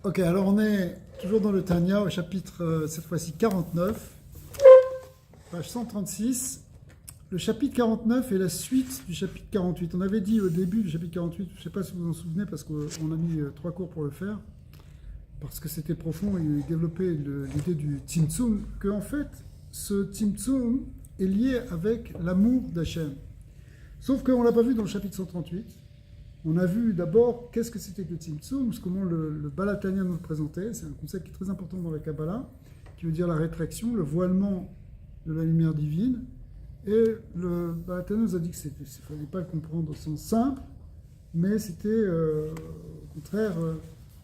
Ok, alors on est toujours dans le Tanya, au chapitre, cette fois-ci 49, page 136. Le chapitre 49 est la suite du chapitre 48. On avait dit au début du chapitre 48, je ne sais pas si vous vous en souvenez, parce qu'on a mis 3 cours pour le faire, parce que c'était profond, et développait l'idée du Tzimtzum, que en fait, ce Tzimtzum est lié avec l'amour d'Hachem. Sauf qu'on ne l'a pas vu dans le chapitre 138. On a vu d'abord qu'est-ce que c'était que le Tzimtzum, comment le Baal HaTanya nous le présentait. C'est un concept qui est très important dans la Kabbalah, qui veut dire la rétraction, le voilement de la lumière divine. Et le Baal HaTanya nous a dit qu'il ne fallait pas le comprendre au sens simple, mais c'était au contraire,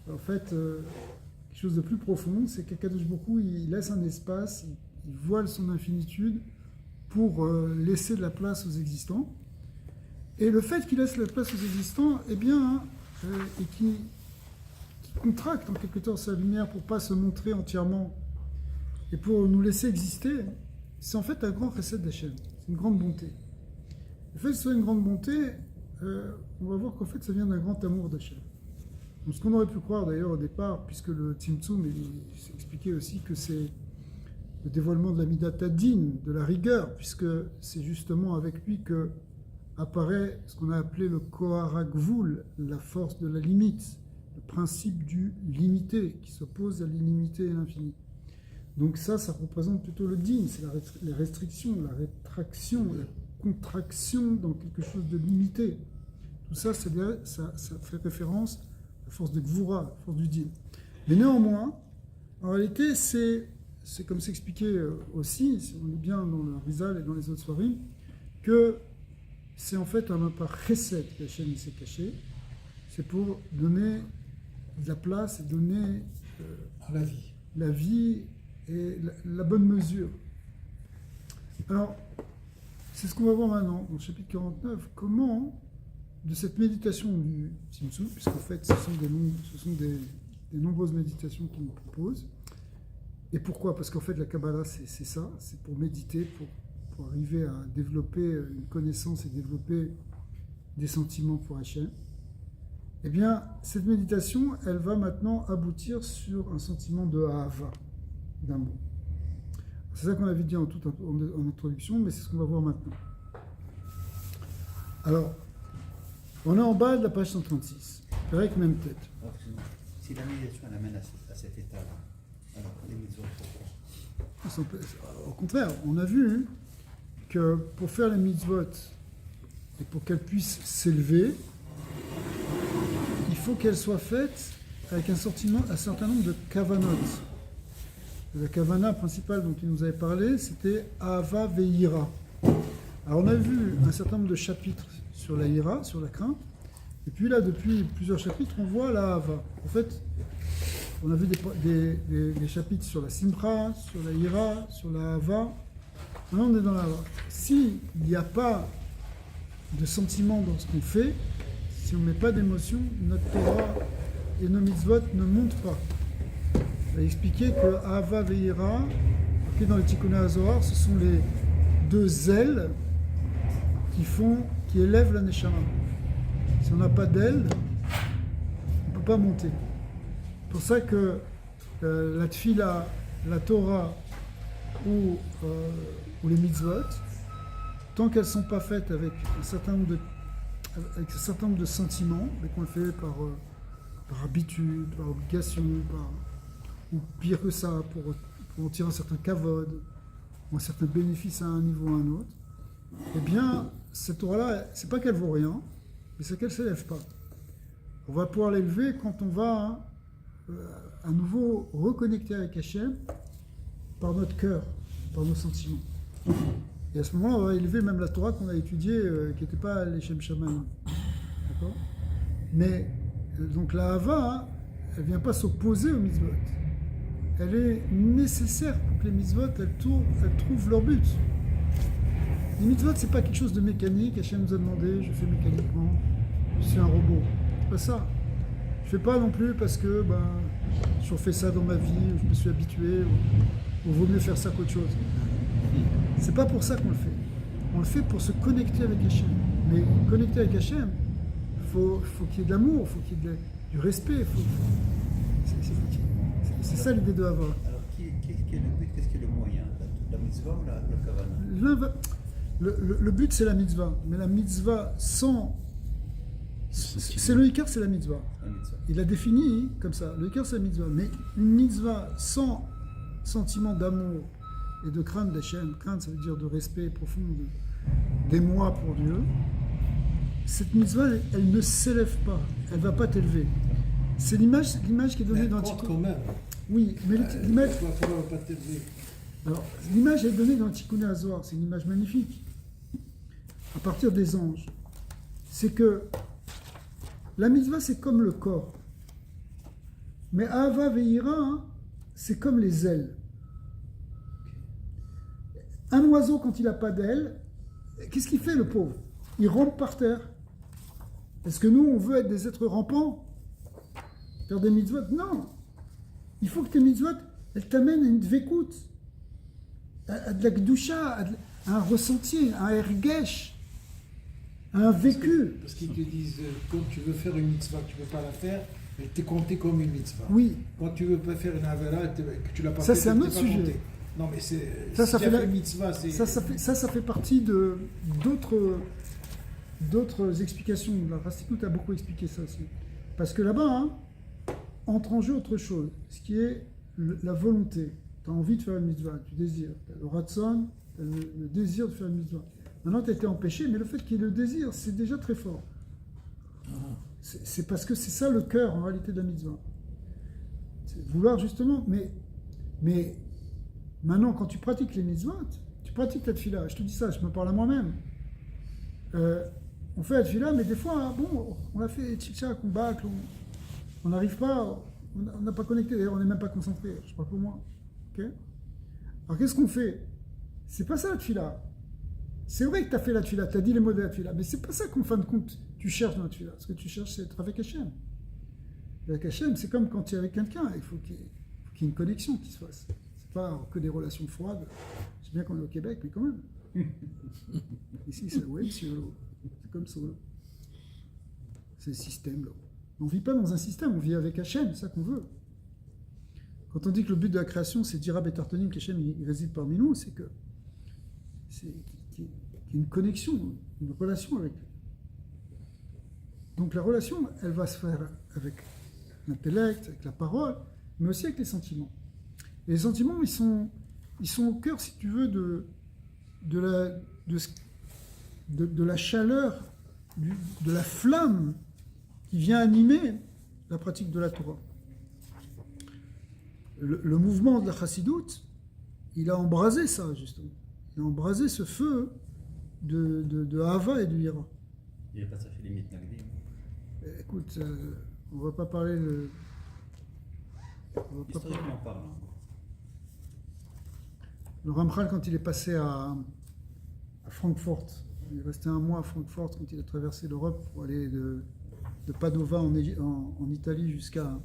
en fait, quelque chose de plus profond. C'est qu'Akadosh Baruch Hu, il laisse un espace, il voile son infinitude pour laisser de la place aux existants. Et le fait qu'il laisse la place aux existants, eh bien, et qui contracte en quelque sorte sa lumière pour ne pas se montrer entièrement et pour nous laisser exister, c'est en fait un grand chesed d'Hachem, c'est une grande bonté. Le fait que ce soit une grande bonté, on va voir qu'en fait ça vient d'un grand amour d'Hachem. Donc, ce qu'on aurait pu croire d'ailleurs au départ, puisque le Tzimtzum, il s'expliquait aussi que c'est le dévoilement de la Midat Hadin, de la rigueur, puisque c'est justement avec lui que apparaît ce qu'on a appelé le Kohar HaGvul, la force de la limite, le principe du limité, qui s'oppose à l'illimité et l'infini. Donc ça représente plutôt le din, c'est la restriction, la rétraction, la contraction dans quelque chose de limité. Tout ça, ça fait référence à la force de Gvura, la force du din. Mais néanmoins, en réalité, c'est comme c'est expliqué aussi, si on est bien dans le Rizal et dans les autres soirées, que c'est en fait un par chesed qu'Hachem s'est caché, c'est pour donner de la place et donner la vie et la bonne mesure. Alors, c'est ce qu'on va voir maintenant, dans le chapitre 49, comment, de cette méditation du Tzimtzum, puisqu'en fait ce sont des nombreuses méditations qu'il nous propose, et pourquoi? Parce qu'en fait la Kabbalah c'est ça, c'est pour méditer, pour arriver à développer une connaissance et développer des sentiments pour Hachem. Eh bien, cette méditation, elle va maintenant aboutir sur un sentiment de Ahava, d'amour. C'est ça qu'on avait dit en introduction, mais c'est ce qu'on va voir maintenant. Alors, on est en bas de la page 136, avec même tête. Alors, si la méditation elle amène à cet état-là, alors les mitzvot, pourquoi? Au contraire, on a vu que pour faire les mitzvot et pour qu'elles puissent s'élever, il faut qu'elles soient faites avec un certain nombre de kavanot. La kavana principale dont il nous avait parlé, c'était Ahava ve'ira. Alors on a vu un certain nombre de chapitres sur la ira, sur la crainte, et puis là, depuis plusieurs chapitres, on voit la Ahava. En fait, on a vu des chapitres sur la simcha, sur la ira, sur la Ahava. Maintenant, on est dans la Ahava. S'il n'y a pas de sentiment dans ce qu'on fait, si on ne met pas d'émotion, notre Torah et nos mitzvot ne montent pas. On va expliquer que Ahava ve'ira, dans le Tikkun HaZohar, ce sont les deux ailes qui élèvent la Neshama. Si on n'a pas d'ailes, on ne peut pas monter. C'est pour ça que la Tfila, la Torah ou les mitzvot, tant qu'elles ne sont pas faites avec un certain nombre de sentiments, et qu'on le fait par habitude, par obligation, ou pire que ça, pour en tirer un certain kavod, ou un certain bénéfice à un niveau ou à un autre, eh bien, cette Torah-là, c'est pas qu'elle vaut rien, mais c'est qu'elle ne s'élève pas. On va pouvoir l'élever quand on va à nouveau reconnecter avec Hachem par notre cœur, par nos sentiments. Et à ce moment-là, on va élever même la Torah qu'on a étudiée, qui n'était pas les Shem Shamayim. D'accord? Mais, donc la Hava, elle ne vient pas s'opposer aux mitzvot. Elle est nécessaire pour que les mitzvot, elles trouvent leur but. Les mitzvot, ce n'est pas quelque chose de mécanique. Hachem nous a demandé, je fais mécaniquement, je suis un robot. C'est pas ça. Je ne fais pas non plus parce que je fais ça dans ma vie, je me suis habitué, ou vaut mieux faire ça qu'autre chose. C'est pas pour ça qu'on le fait. On le fait pour se connecter avec Hachem. Mais connecter avec Hachem, faut qu'il y ait de l'amour, faut qu'il y ait du respect, faut ça l'idée de Hava. Alors, qu'est-ce qui est le but, qu'est-ce qui est le moyen? La mitzvah ou la kavana? Le but, c'est la mitzvah. Mais la mitzvah sans... C'est le Icar, c'est la mitzvah. La mitzvah. Il a défini comme ça. Le Icar, c'est la mitzvah. Mais une mitzvah sans sentiment d'amour et de crainte d'Hachem, crainte, ça veut dire de respect profond, d'émoi pour Dieu, cette mitzvah, elle ne s'élève pas. Elle ne va pas t'élever. C'est l'image qui est donnée dans quand même. Oui, mais l'image... Pourquoi va pas t'élever? Alors, l'image est donnée dans Tikkun Hazohar, c'est une image magnifique, à partir des anges. C'est que la mitzvah, c'est comme le corps. Mais Ahava Ve'ira, hein, c'est comme les ailes. Un oiseau, quand il n'a pas d'ailes, qu'est-ce qu'il fait, le pauvre? Il rampe par terre. Est-ce que nous, on veut être des êtres rampants? Faire des mitzvot? Non. Il faut que tes mitzvot, elles t'amènent à une dvekout, à de la gdusha, à un ressenti, à un ergesh, à un vécu. Parce qu'ils te disent, quand tu veux faire une mitzvah, tu ne peux pas la faire, elle t'est comptée comme une mitzvah. Oui. Quand tu veux pas faire une avera, que tu l'as pas Ça, fait, c'est un elle t'est autre pas sujet. comptée. Non, mais c'est. Ça si tu fait as la- fait une mitzvah, c'est. Ça fait partie d'autres explications. La Rastikut a beaucoup expliqué ça aussi. Parce que là-bas, hein, entre en jeu autre chose, ce qui est la volonté. Tu as envie de faire une mitzvah, tu désires. Tu as le ratson, tu as le désir de faire une mitzvah. Maintenant, tu as été empêché, mais le fait qu'il y ait le désir, c'est déjà très fort. C'est parce que c'est ça le cœur, en réalité, de la mitzvah. C'est vouloir justement, mais maintenant, quand tu pratiques les mitzvot, tu pratiques la tefila. Je te dis ça, je me parle à moi-même. On fait la tefila, mais des fois, bon, on a fait tchik-tchak, on bâcle, on n'arrive pas, on n'a pas connecté, d'ailleurs, on n'est même pas concentré. Je parle pour moi. Ok. Alors, qu'est-ce qu'on fait? C'est pas ça la tefila. C'est vrai que tu as fait la tefila, tu as dit les mots de la tefila, mais c'est pas ça qu'en fin de compte, tu cherches dans la tefila. Ce que tu cherches, c'est être avec Hachem. Avec Hachem, c'est comme quand tu es avec quelqu'un, il faut qu'il y ait une connexion qui se fasse. C'est pas que des relations froides. Je sais bien qu'on est au Québec, mais quand même. Ici, c'est ouais, c'est comme ça. C'est le système, là. On ne vit pas dans un système, on vit avec Hachem, c'est ça qu'on veut. Quand on dit que le but de la création, c'est d'Ira Betartonim, qu'Hachem il réside parmi nous, c'est que qu'il y ait une connexion, une relation avec lui. Donc la relation, elle va se faire avec l'intellect, avec la parole, mais aussi avec les sentiments. Et les sentiments, ils sont au cœur, si tu veux, de la chaleur, de la flamme qui vient animer la pratique de la Torah. Le mouvement de la Chassidoute, il a embrasé ça, justement. Il a embrasé ce feu de Hava et de Hira. Il n'y a pas ça fait limite Nagdim. Écoute, on ne va pas parler de... Historiquement parlant. Le Ramchal, quand il est passé à Francfort, il est resté un mois à Francfort quand il a traversé l'Europe pour aller de Padova en Italie jusqu'à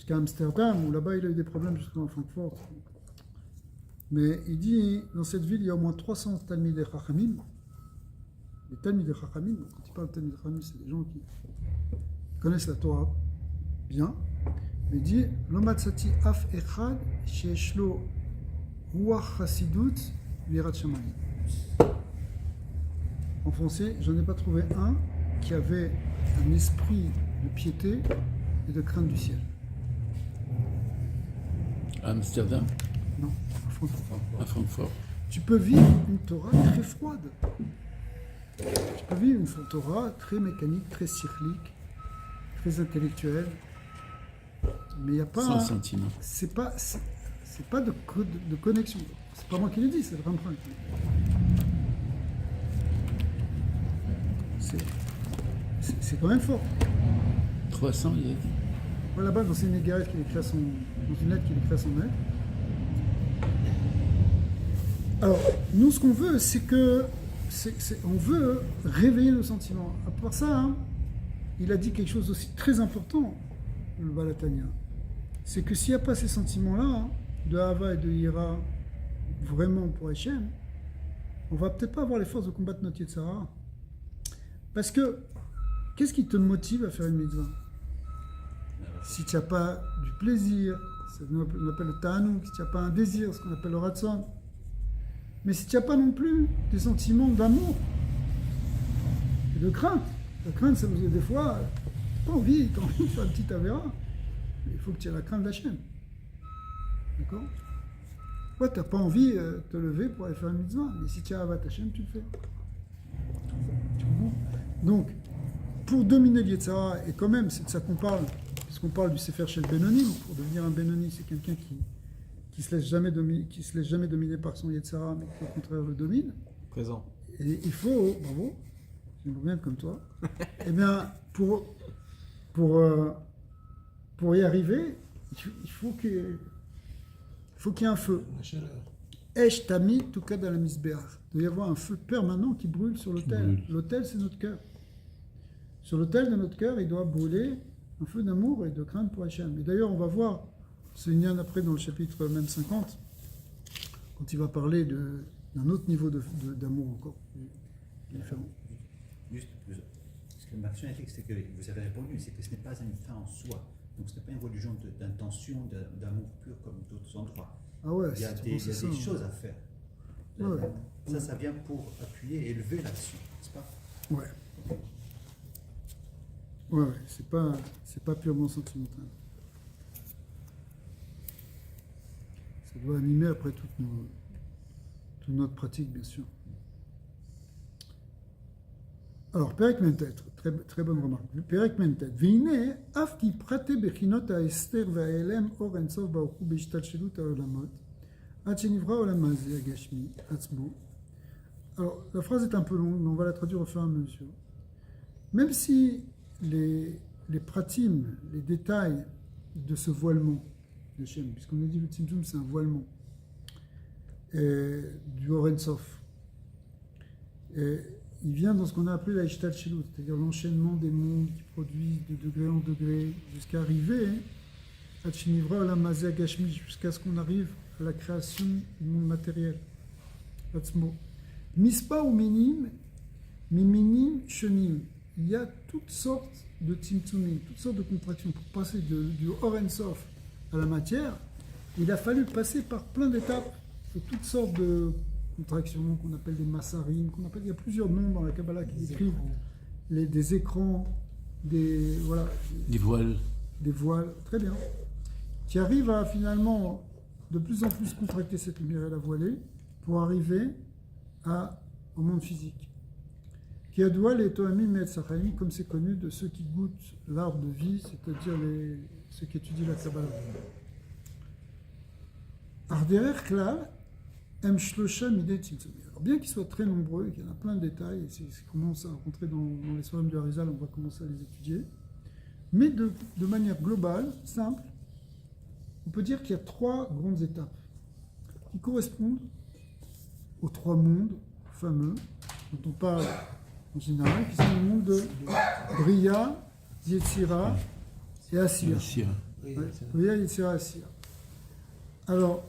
Amsterdam, où là-bas il a eu des problèmes jusqu'à Francfort. Mais il dit, dans cette ville, il y a au moins 300 Talmidei Chachamim. Les Talmidei Chachamim, quand il parle de Talmidei Chachamim, c'est des gens qui connaissent la Torah bien. Mais il dit, Lo matzati af echad sheyesh lo ruach chasidut v'irat shamayim. En français, j'en ai pas trouvé un qui avait un esprit de piété et de crainte du ciel. À Amsterdam, Non, à Francfort. à Francfort. Tu peux vivre une Torah très froide. Tu peux vivre une Torah très mécanique, très cyclique, très intellectuelle. Mais il n'y a pas... Sans sentiment. C'est pas de connexion. C'est pas moi qui l'ai dit, c'est le Ramchal qui l'a dit. C'est quand même fort. 300, il a dit. Voilà, là-bas, dans une égarette qu'il écrit à son... dans une lettre qu'il écrit à son maître. Alors, nous, ce qu'on veut, c'est que... on veut réveiller nos sentiments. À part ça, hein, il a dit quelque chose aussi très important, le Balatania. C'est que s'il n'y a pas ces sentiments-là, hein, de Hava et de Hira, vraiment pour Hachem, on va peut-être pas avoir les forces de combattre notre Yetzara. Parce que, qu'est-ce qui te motive à faire une mitzvah? Si tu n'as pas du plaisir, C'est ce qu'on appelle le ta'anouk, si tu n'as pas un désir, ce qu'on appelle le ratson. Mais si tu n'as pas non plus des sentiments d'amour et de crainte, la crainte, ça veut dire des fois, t'as envie de faire un petit avéra, mais il faut que tu aies la crainte de la chaîne. D'accord? Ouais, tu n'as pas envie de te lever pour aller faire une mitzvah, mais si tu as Avat Hashem, tu le fais. Tu comprends? Donc, pour dominer l'Yetzara, et quand même, c'est de ça qu'on parle, puisqu'on parle du Sefer Shel Benoni, pour devenir un Benoni, c'est quelqu'un qui se laisse jamais dominer par son Yetzara, mais qui au contraire le domine. Présent. Et il faut, bravo, j'aimerais bien être comme toi, eh bien, pour y arriver, il faut qu'il y ait un feu. La chaleur. Esh tami tukad al misbeach. Il doit y avoir un feu permanent qui brûle sur l'autel. L'autel, c'est notre cœur. Sur l'autel de notre cœur, il doit brûler un feu d'amour et de crainte pour Hachem. Et d'ailleurs, on va voir, c'est une après dans le chapitre même 50, quand il va parler d'un autre niveau d'amour encore différent. Juste, ce que Marc a dit, c'est que vous avez répondu, c'est que ce n'est pas une fin en soi. Donc ce n'est pas une religion d'intention, d'amour pur comme d'autres endroits. Ah ouais, Il y a des choses à faire. Ouais. Ça vient pour appuyer et élever l'action, n'est-ce pas? Ouais. Ouais, c'est pas purement sentimental. Ça doit animer après toute notre pratique, bien sûr. Alors, Perek Mentet, très bonne remarque. Perek Mentet. Vine, afki prate bechinot ha'ester va'elem or ensof ba'ochu b'ishtalshelut ha'olamot, ad shenivra olam hazeh ha'gashmi atzmo. Alors, la phrase est un peu longue, mais on va la traduire au fur et à mesure. Même si les pratim, les détails de ce voilement de Shem, puisqu'on a dit que le Tzimtzum c'est un voilement, du Or Ensof, il vient dans ce qu'on a appelé la Ishtalshelut, c'est-à-dire l'enchaînement des mondes qui produisent de degré en degré, jusqu'à arriver à Shenivra Olam Hazeh Hagashmi, jusqu'à ce qu'on arrive à la création du monde matériel. Atzmo. Mispa ou minim, miminim, shenim. Il y a toutes sortes de tzimtzumim, toutes sortes de contractions. Pour passer du Or Ensof à la matière, il a fallu passer par plein d'étapes et toutes sortes de contractions qu'on appelle des massarim, il y a plusieurs noms dans la Kabbalah qui décrivent des écrans, des voiles, très bien, qui arrivent à finalement de plus en plus contracter cette lumière et la voiler pour arriver au monde physique. Qui a doué les Tohamim et Tzachaim, comme c'est connu de ceux qui goûtent l'arbre de vie, c'est-à-dire ceux qui étudient la Kabbalah. Arderer Klal, Em Shlosha Midei Tzimtzumim. Alors bien qu'ils soient très nombreux et qu'il y en a plein de détails, et c'est commence à rentrer dans les soirées du Harizal, on va commencer à les étudier, mais de manière globale, simple, on peut dire qu'il y a 3 grandes étapes qui correspondent aux 3 mondes fameux dont on parle en général, qui sont le monde de Bria, Yetzira et Asiya. Bria, Yetzira, Asiya. Alors,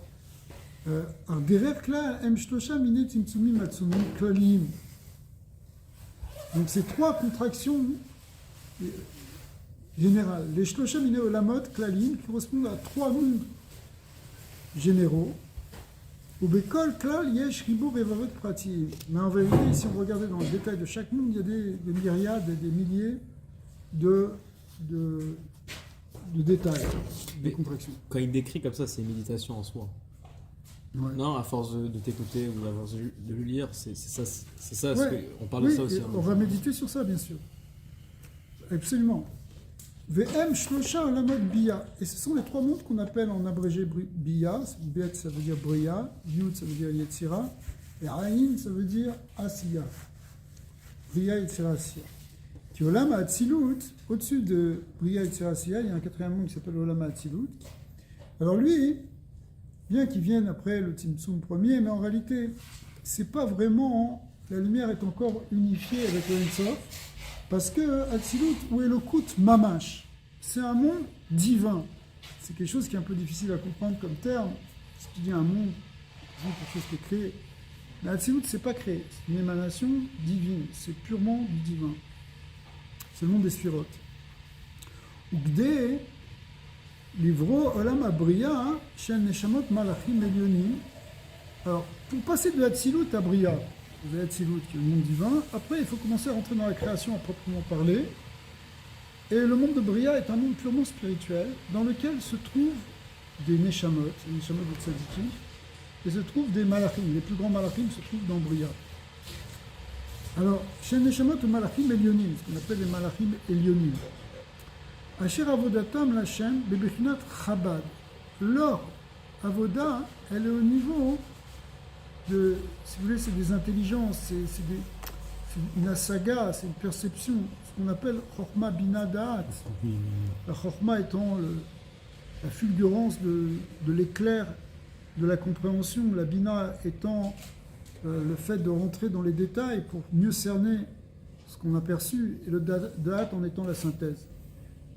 derrière là, M Shlosha Mine Tzimtzumim Matsumim Klalim. Donc ces 3 contractions générales. Les Shlosha Mine Olamot Klalim qui correspondent à 3 mondes généraux. Au Bekol Klal Yesh Ribur Evavot Pratim. Mais en vérité, si on regardait dans le détail de chaque monde, il y a des myriades et des milliers de détails, de contractions. Quand il décrit comme ça, c'est une méditation en soi. Ouais. Non, à force de t'écouter ou à force de le lire, c'est ça. Ouais. On parle de ça aussi. On va méditer sur ça, bien sûr. Absolument. VM Shlosha Olamot Bia. Et ce sont les 3 mondes qu'on appelle en abrégé Bia. Bet, ça veut dire Bria. Yud, ça veut dire Yetzira. Et Aïn, ça veut dire Asiya. Bria, Yetzira, Asiya. Qui Olam Hatzilut, au-dessus de Bria, Yetzira, Asiya, il y a un 4e monde qui s'appelle Olam Hatzilut. Alors lui, bien qu'il vienne après le Tzimtzum premier, mais en réalité, c'est pas vraiment. La lumière est encore unifiée avec le Ensof. Parce que Hatzilut ou Elokut Mamash, c'est un monde divin. C'est quelque chose qui est un peu difficile à comprendre comme terme. Si tu dis un monde, c'est quelque chose qui est créé. Mais Hatzilut, c'est pas créé. C'est une émanation divine. C'est purement du divin. C'est le monde des Sphirot. Ugde Livro Olam Abriya, Shen Neshamot Malachim Elyonim. Alors, pour passer de Hatzilut à Briya, vous avez Hatzilut qui est le monde divin, après il faut commencer à rentrer dans la création à proprement parler. Et le monde de Briya est un monde purement spirituel dans lequel se trouvent des Neshamot, les Neshamot de Tzadikim, et se trouvent des Malachim. Les plus grands Malachim se trouvent dans Briya. Alors, Shen Neshamot ou Malachim Elyonim, ce qu'on appelle les Malachim Elyonim. Asher Avodatam Lachem Bebechinat Chabad. Leur Avoda, elle est au niveau de, si vous voulez, c'est des intelligences, c'est une saga, c'est une perception, ce qu'on appelle Chokhma Bina Da'at. La Chokhma étant la fulgurance de l'éclair de la compréhension, la Bina étant le fait de rentrer dans les détails pour mieux cerner ce qu'on a perçu, et le Da'at en étant la synthèse.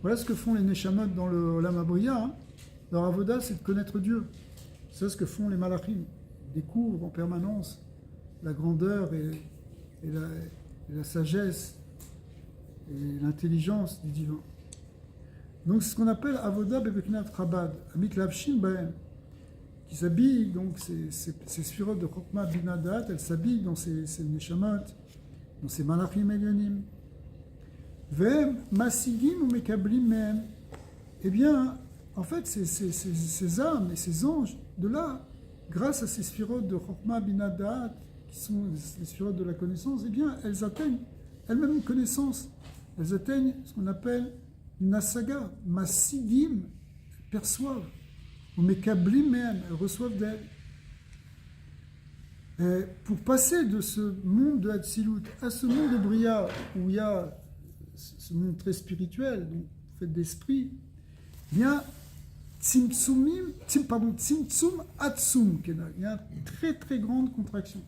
Voilà ce que font les Neshamot dans le Olam Abriya. Hein. Leur avoda, c'est de connaître Dieu. C'est ce que font les Malachim. Ils découvrent en permanence la grandeur et la sagesse et l'intelligence du divin. Donc c'est ce qu'on appelle avoda bebeknat chabad, amit lavshin bahem, qui s'habille, donc ces sphirotes de Chokma Bina Da'at, elles s'habillent dans ces Neshamot, dans ces Malachim Elyonim. Vem masigim ou mekablim même. Eh bien, en fait, ces âmes et ces anges, de là, grâce à ces sphirotes de Chokma Bina Da'at, qui sont les sphirotes de la connaissance, eh bien, elles atteignent elles-mêmes une connaissance. Elles atteignent ce qu'on appelle une asaga. Masigim, elles perçoivent. Ou mekablim même, elles reçoivent d'elles. Et pour passer de ce monde de Hatzilut à ce monde de Briya, où il y a ce monde très spirituel, donc fait d'esprit, il y a Tzimtzum Atzum, il y a une très très grande contraction.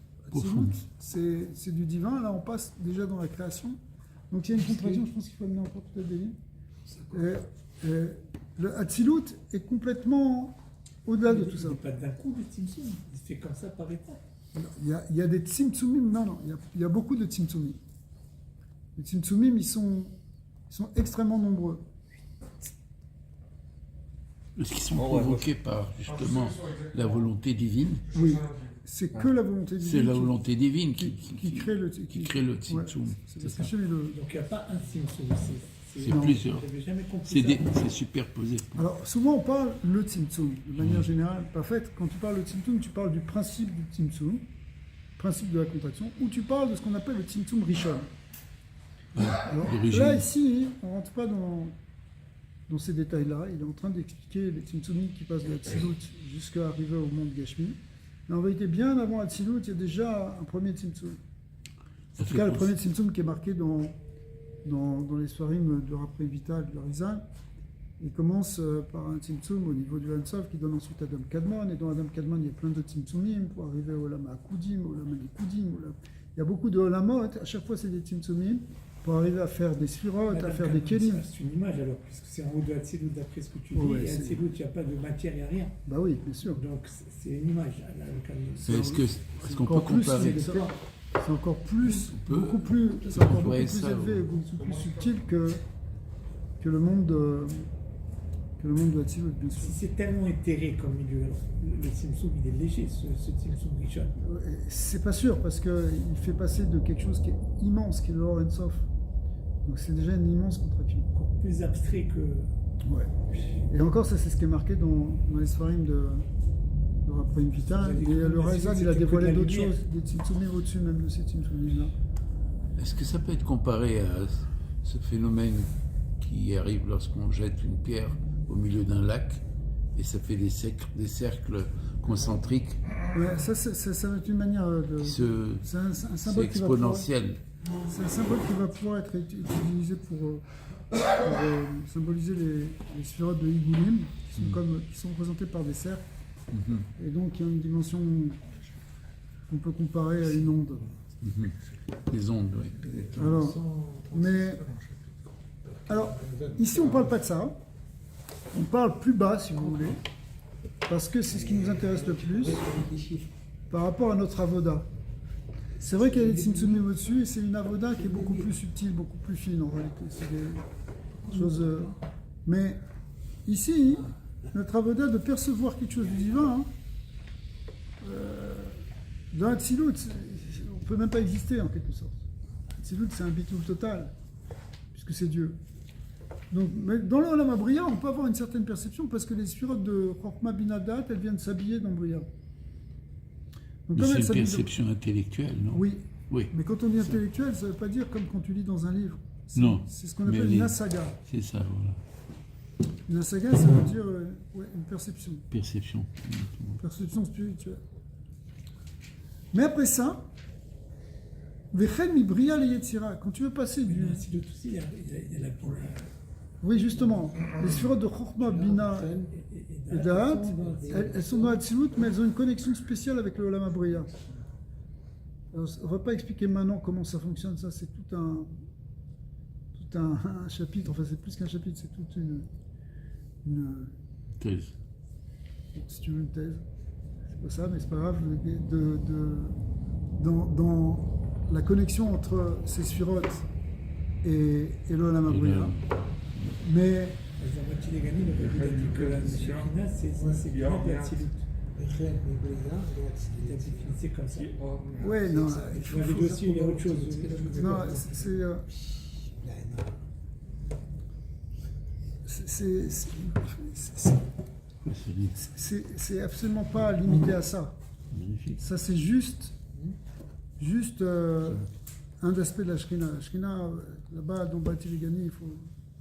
C'est du divin, là on passe déjà dans la création. Donc il y a une contraction, je pense qu'il faut amener encore peut-être des lignes. Le Hatzilut est complètement au-delà de tout ça. Il n'est pas d'un coup de Tzimtzum, il se fait comme ça par étapes. Il y a des Tzimtzumim, non, il y a beaucoup de Tzimtzumim. Les Tzimtzumim, ils sont extrêmement nombreux. Est-ce qu'ils sont provoqués par, justement, la volonté divine? Oui, c'est que la volonté divine. C'est la volonté divine qui crée le Tzimtzum. Ouais, c'est parce que chez les deux. Donc il n'y a pas un Tzimtzum, C'est plusieurs. J'avais jamais compris ça. C'est superposé. Alors, souvent, on parle le Tzimtzum, de manière générale. En fait, quand tu parles de Tzimtzum, tu parles du principe du Tzimtzum, principe de la contraction, ou tu parles de ce qu'on appelle le Tzimtzum Rishon. Alors, là, ici, on ne rentre pas dans ces détails-là. Il est en train d'expliquer les Tzimtzumim qui passent de Hatzilut jusqu'à arriver au monde Gashmi. Mais en vérité, bien avant Hatzilut, il y a déjà un premier Tzimtzum. En tout cas, le premier Tzimtzum qui est marqué dans les Sfarim de Raphaël Vital, de Rizal. Il commence par un Tzimtzum au niveau du Hansov qui donne ensuite Adam Kadmon. Et dans Adam Kadmon, il y a plein de Tzimtzumim pour arriver au Olam HaKudim, au Olam HaLikudim. Il y a beaucoup de Olamot. À chaque fois, c'est des Tzimtzumim pour arriver à faire des Sphirotes, à faire des Kelim. C'est une image alors, puisque c'est en haut de Hatzilut d'après ce que tu dis. Et Hatzilut, il n'y a pas de matière, il n'y a rien. Bah oui, bien sûr. Donc c'est une image. Est-ce qu'on peut comparer? C'est encore plus, beaucoup plus élevé, beaucoup plus subtil que le monde de Hatzilut, bien sûr. Si c'est tellement éthéré comme milieu, alors, le Tzimtzum, il est léger, ce Tzimtzum Rishon. C'est pas sûr, parce qu'il fait passer de quelque chose qui est immense, qui est le Or En Sof. Donc c'est déjà une immense contraction. Encore plus abstrait que... Ouais. Et encore, ça c'est ce qui est marqué dans les Sfarim de Raphaël Vital. Et le Rizal, il a dévoilé d'autres choses, des Tzimtzumim au-dessus même de ces Tzimtzumim-là. Est-ce que ça peut être comparé à ce phénomène qui arrive lorsqu'on jette une pierre au milieu d'un lac et ça fait des cercles concentriques? Ouais, ça va être une manière de... C'est un symbole c'est exponentiel. C'est un symbole qui va pouvoir être utilisé pour symboliser les sphirotes de Higulim, qui sont représentées par des cercles. Et donc il y a une dimension qu'on peut comparer à une onde. Les ondes, oui. Alors, ici on ne parle pas de ça. On parle plus bas, si vous voulez, parce que c'est ce qui nous intéresse le plus par rapport à notre avoda. C'est vrai qu'il y a des Tzimtzumim au-dessus, et c'est une avoda qui est beaucoup plus subtile, beaucoup plus fine en réalité. C'est des choses. Mais ici, notre avoda de percevoir quelque chose du divin, hein, dans Hatzilut, on ne peut même pas exister en quelque sorte. Hatzilut, c'est un bitoul total, puisque c'est Dieu. Donc, mais dans le Olam HaBriya, on peut avoir une certaine perception parce que les sphirotes de Chorma Bina Dat, elles viennent s'habiller dans Briya. Donc, Mais comme elles c'est une s'habillent perception intellectuelle, non? Oui, Oui, mais quand on dit intellectuel, ça ne veut pas dire comme quand tu lis dans un livre. Non, C'est ce qu'on mais appelle les- une asaga. c'est ça, voilà. Une asaga, ça veut dire ouais, une perception. Perception. Perception spirituelle. Mais après ça, Vechen mi Briya le Yetzira, quand tu veux passer du. Si le souci, il y a la Oui, justement, les sphirotes de Chorma, Bina et Da'at, elles sont dans Hatzilut, mais elles ont une connexion spéciale avec le Olam HaBriya. Alors, on ne va pas expliquer maintenant comment ça fonctionne, ça c'est tout un chapitre, enfin c'est plus qu'un chapitre, c'est toute une Thèse. si tu veux une thèse, c'est pas ça, mais c'est pas grave, dans la connexion entre ces sphirotes et le Olam HaBriya. Mais Zabati Legani, il a dit que la Shekhinah, c'est grand de l'Atsilut. Il a défini comme ça. ouais, non, Tu m'avais dit aussi, il y a autre chose. non, c'est absolument pas limité à ça. Magnifique. Ça c'est juste un aspect de la Shekhinah. La Shekhinah, là-bas dans Bati Legani,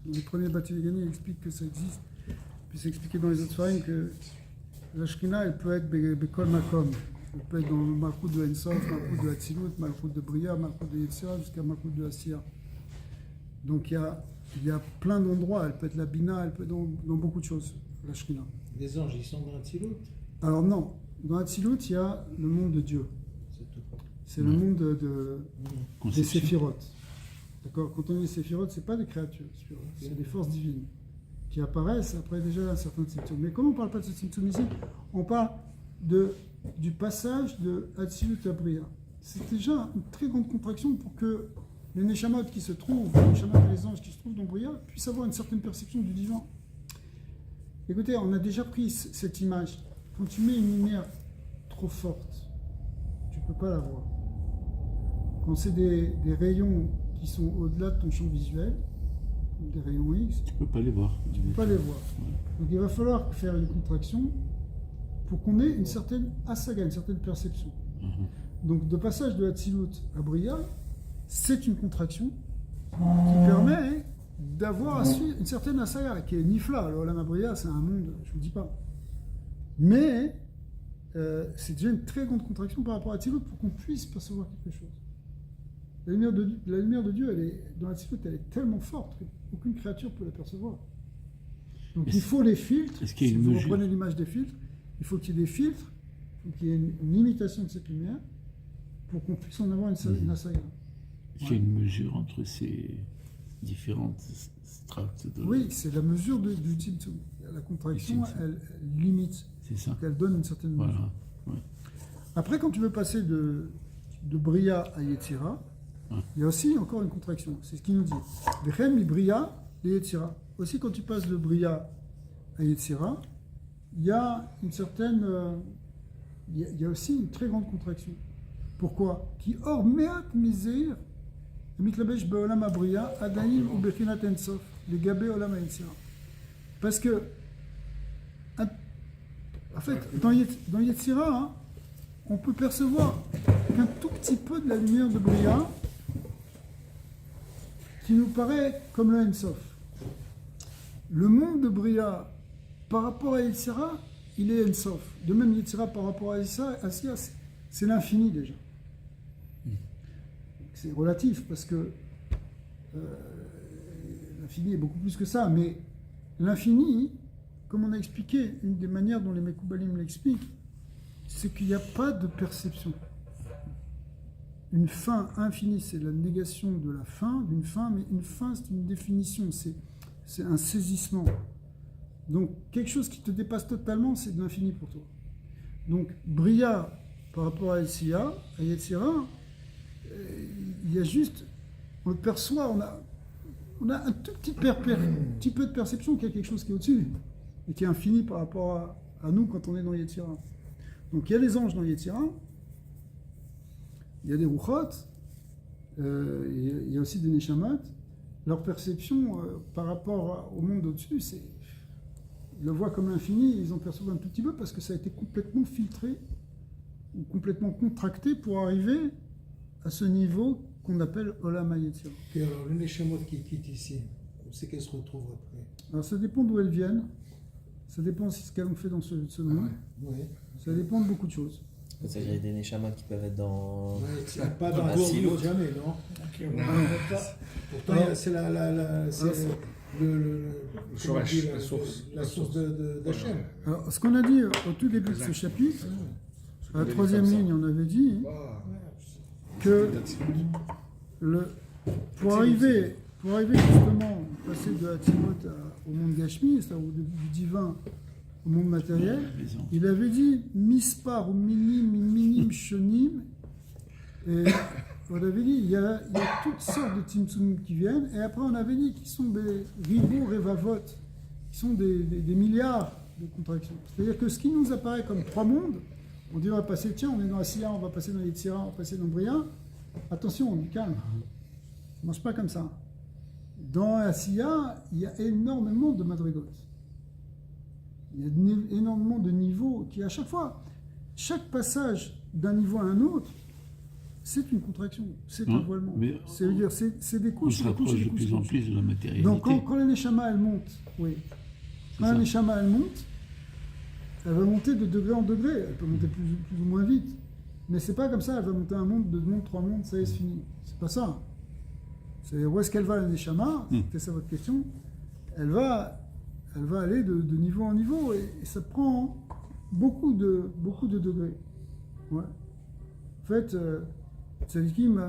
dans les premiers Bati Legani, il explique que ça existe. Puis c'est expliqué dans les autres farim que la Shekhinah, elle peut être Bekol Makom. Elle peut être dans le Malchut de Ensof, Malchut de Hatzilut, Malchut de Briya, Malchut de Yetzira, jusqu'à Malchut de Asiya. Donc il y a plein d'endroits. Elle peut être la Bina, elle peut être dans beaucoup de choses, la Shekhinah. Les anges, ils sont dans l'Atsilut. Alors non, dans Hatzilut, il y a le monde de Dieu. C'est tout. C'est le monde des Conception. séphirotes. D'accord. Quand on dit séphirotes, c'est pas des créatures, c'est des forces divines qui apparaissent après déjà un certain symptôme. Mais comme on ne parle pas de ce symptôme ici, on parle du passage de Hatzilut à Briya. C'est déjà une très grande contraction pour que les Neshamot qui se trouvent, les Neshamot et les anges qui se trouvent dans Briya, puissent avoir une certaine perception du divin. Écoutez, on a déjà pris cette image. Quand tu mets une lumière trop forte, tu ne peux pas la voir. Quand c'est des rayons qui sont au-delà de ton champ visuel, des rayons X, Tu peux pas les voir. tu ne peux pas les voir. Donc il va falloir faire une contraction pour qu'on ait une certaine asaga, une certaine perception. Donc de passage de Hatzilut à Briya, c'est une contraction qui permet d'avoir une certaine asaga, qui est nifla. Alors Olam HaBriya, c'est un monde, je ne vous dis pas. Mais c'est déjà une très grande contraction par rapport à Hatzilut pour qu'on puisse percevoir quelque chose. La lumière de Dieu, dans Hatzilut, elle est tellement forte qu'aucune créature peut la percevoir. Donc il faut les filtres. Est-ce qu'il y a Si une vous mesure reprenez l'image des filtres, il faut qu'il y ait des filtres, il faut qu'il y ait une imitation de cette lumière pour qu'on puisse en avoir une asaga. Est-ce qu'il y a une mesure entre ces différentes strates de... Oui, c'est la mesure du tzimtzum. La contraction, Du tzimtzum. elle limite, C'est ça. donc elle donne une certaine mesure. Voilà. Ouais. Après, quand tu veux passer de Briya à Yetzira, il y a aussi encore une contraction. C'est ce qu'il nous dit. Vechem mi Briya et Yetzira. Aussi, quand tu passes de Briya à Yetzira, il y a une certaine... il y a aussi une très grande contraction. Pourquoi? Qui or meat miseir mitlabesh beolam habriya adaim ou bechinat ensof le gabé olam hayetzira. Parce que en fait dans Yetzira, hein, on peut percevoir qu'un tout petit peu de la lumière de Briya qui nous paraît comme le ensof. Le monde de Briya par rapport à Yetzira, il est ensof. De même Yetzira par rapport à Asiya, c'est l'infini déjà. C'est relatif parce que l'infini est beaucoup plus que ça, mais l'infini, comme on a expliqué, une des manières dont les Mekoubalim l'expliquent, c'est qu'il n'y a pas de perception. Une fin infinie, c'est la négation de la fin, d'une fin, mais une fin, c'est une définition, c'est un saisissement. Donc, quelque chose qui te dépasse totalement, c'est de l'infini pour toi. Donc, Briya, par rapport à Yetzira, il y a juste, on le perçoit, on a un tout petit peu de perception qu'il y a quelque chose qui est au-dessus. et qui est infini par rapport à nous quand on est dans Yetzira. Donc il y a les anges dans Yetzira, il y a des Ruchot, il y a aussi des Neshamot. Leur perception par rapport au monde au-dessus, c'est, ils le voient comme l'infini, ils en perçoivent un tout petit peu parce que ça a été complètement filtré ou complètement contracté pour arriver à ce niveau qu'on appelle Olam HaYetzira. Et alors, les Neshamot qui quittent ici, où c'est qu'elles se retrouvent après? Alors ça dépend d'où elles viennent, ça dépend aussi de ce qu'elles ont fait dans ce monde, Ouais. ça dépend de beaucoup de choses. Il y a des Neshamas qui peuvent être dans. Ouais, c'est pas dans la le silo. gourd, jamais, non? Pourtant, c'est le Shoresh, comment on dit, la source. La source d'Hachem. Alors ce qu'on a dit au tout début de ce chapitre, à la troisième ligne, on avait dit que pour arriver justement, passer de Hatzimot au monde Gashmi, c'est-à-dire du divin au monde matériel, il avait dit mispar ou minim shonim, et on avait dit il y a toutes sortes de tzimtzumim qui viennent, et après on avait dit qu'ils sont des ribou revavot, qui sont des milliards de contractions. C'est-à-dire que ce qui nous apparaît comme trois mondes, on dit on va passer, tiens, on est dans Asiya, on va passer dans Yetzira, on va passer dans Bria, attention, on est calme, ça ne marche pas comme ça. Dans Asiya, il y a énormément de madrigot. Il y a énormément de niveaux qui, à chaque fois, chaque passage d'un niveau à un autre, c'est une contraction, c'est un voilement. C'est-à-dire, c'est des On couches, se des couches, rapproche des de couches, plus des en couches. plus de la matérialité. Donc, quand la Neshama, elle monte, oui. Quand C'est la ça. Neshama, elle monte, elle va monter de degré en degré. Elle peut monter plus ou moins vite. Mais c'est pas comme ça, elle va monter un monde, deux mondes, trois mondes, ça y est, c'est fini. C'est pas ça. C'est où est-ce qu'elle va, la Neshama? C'était ça votre question. Elle va aller de niveau en niveau et ça prend beaucoup de degrés. Ouais. En fait, Tzadikim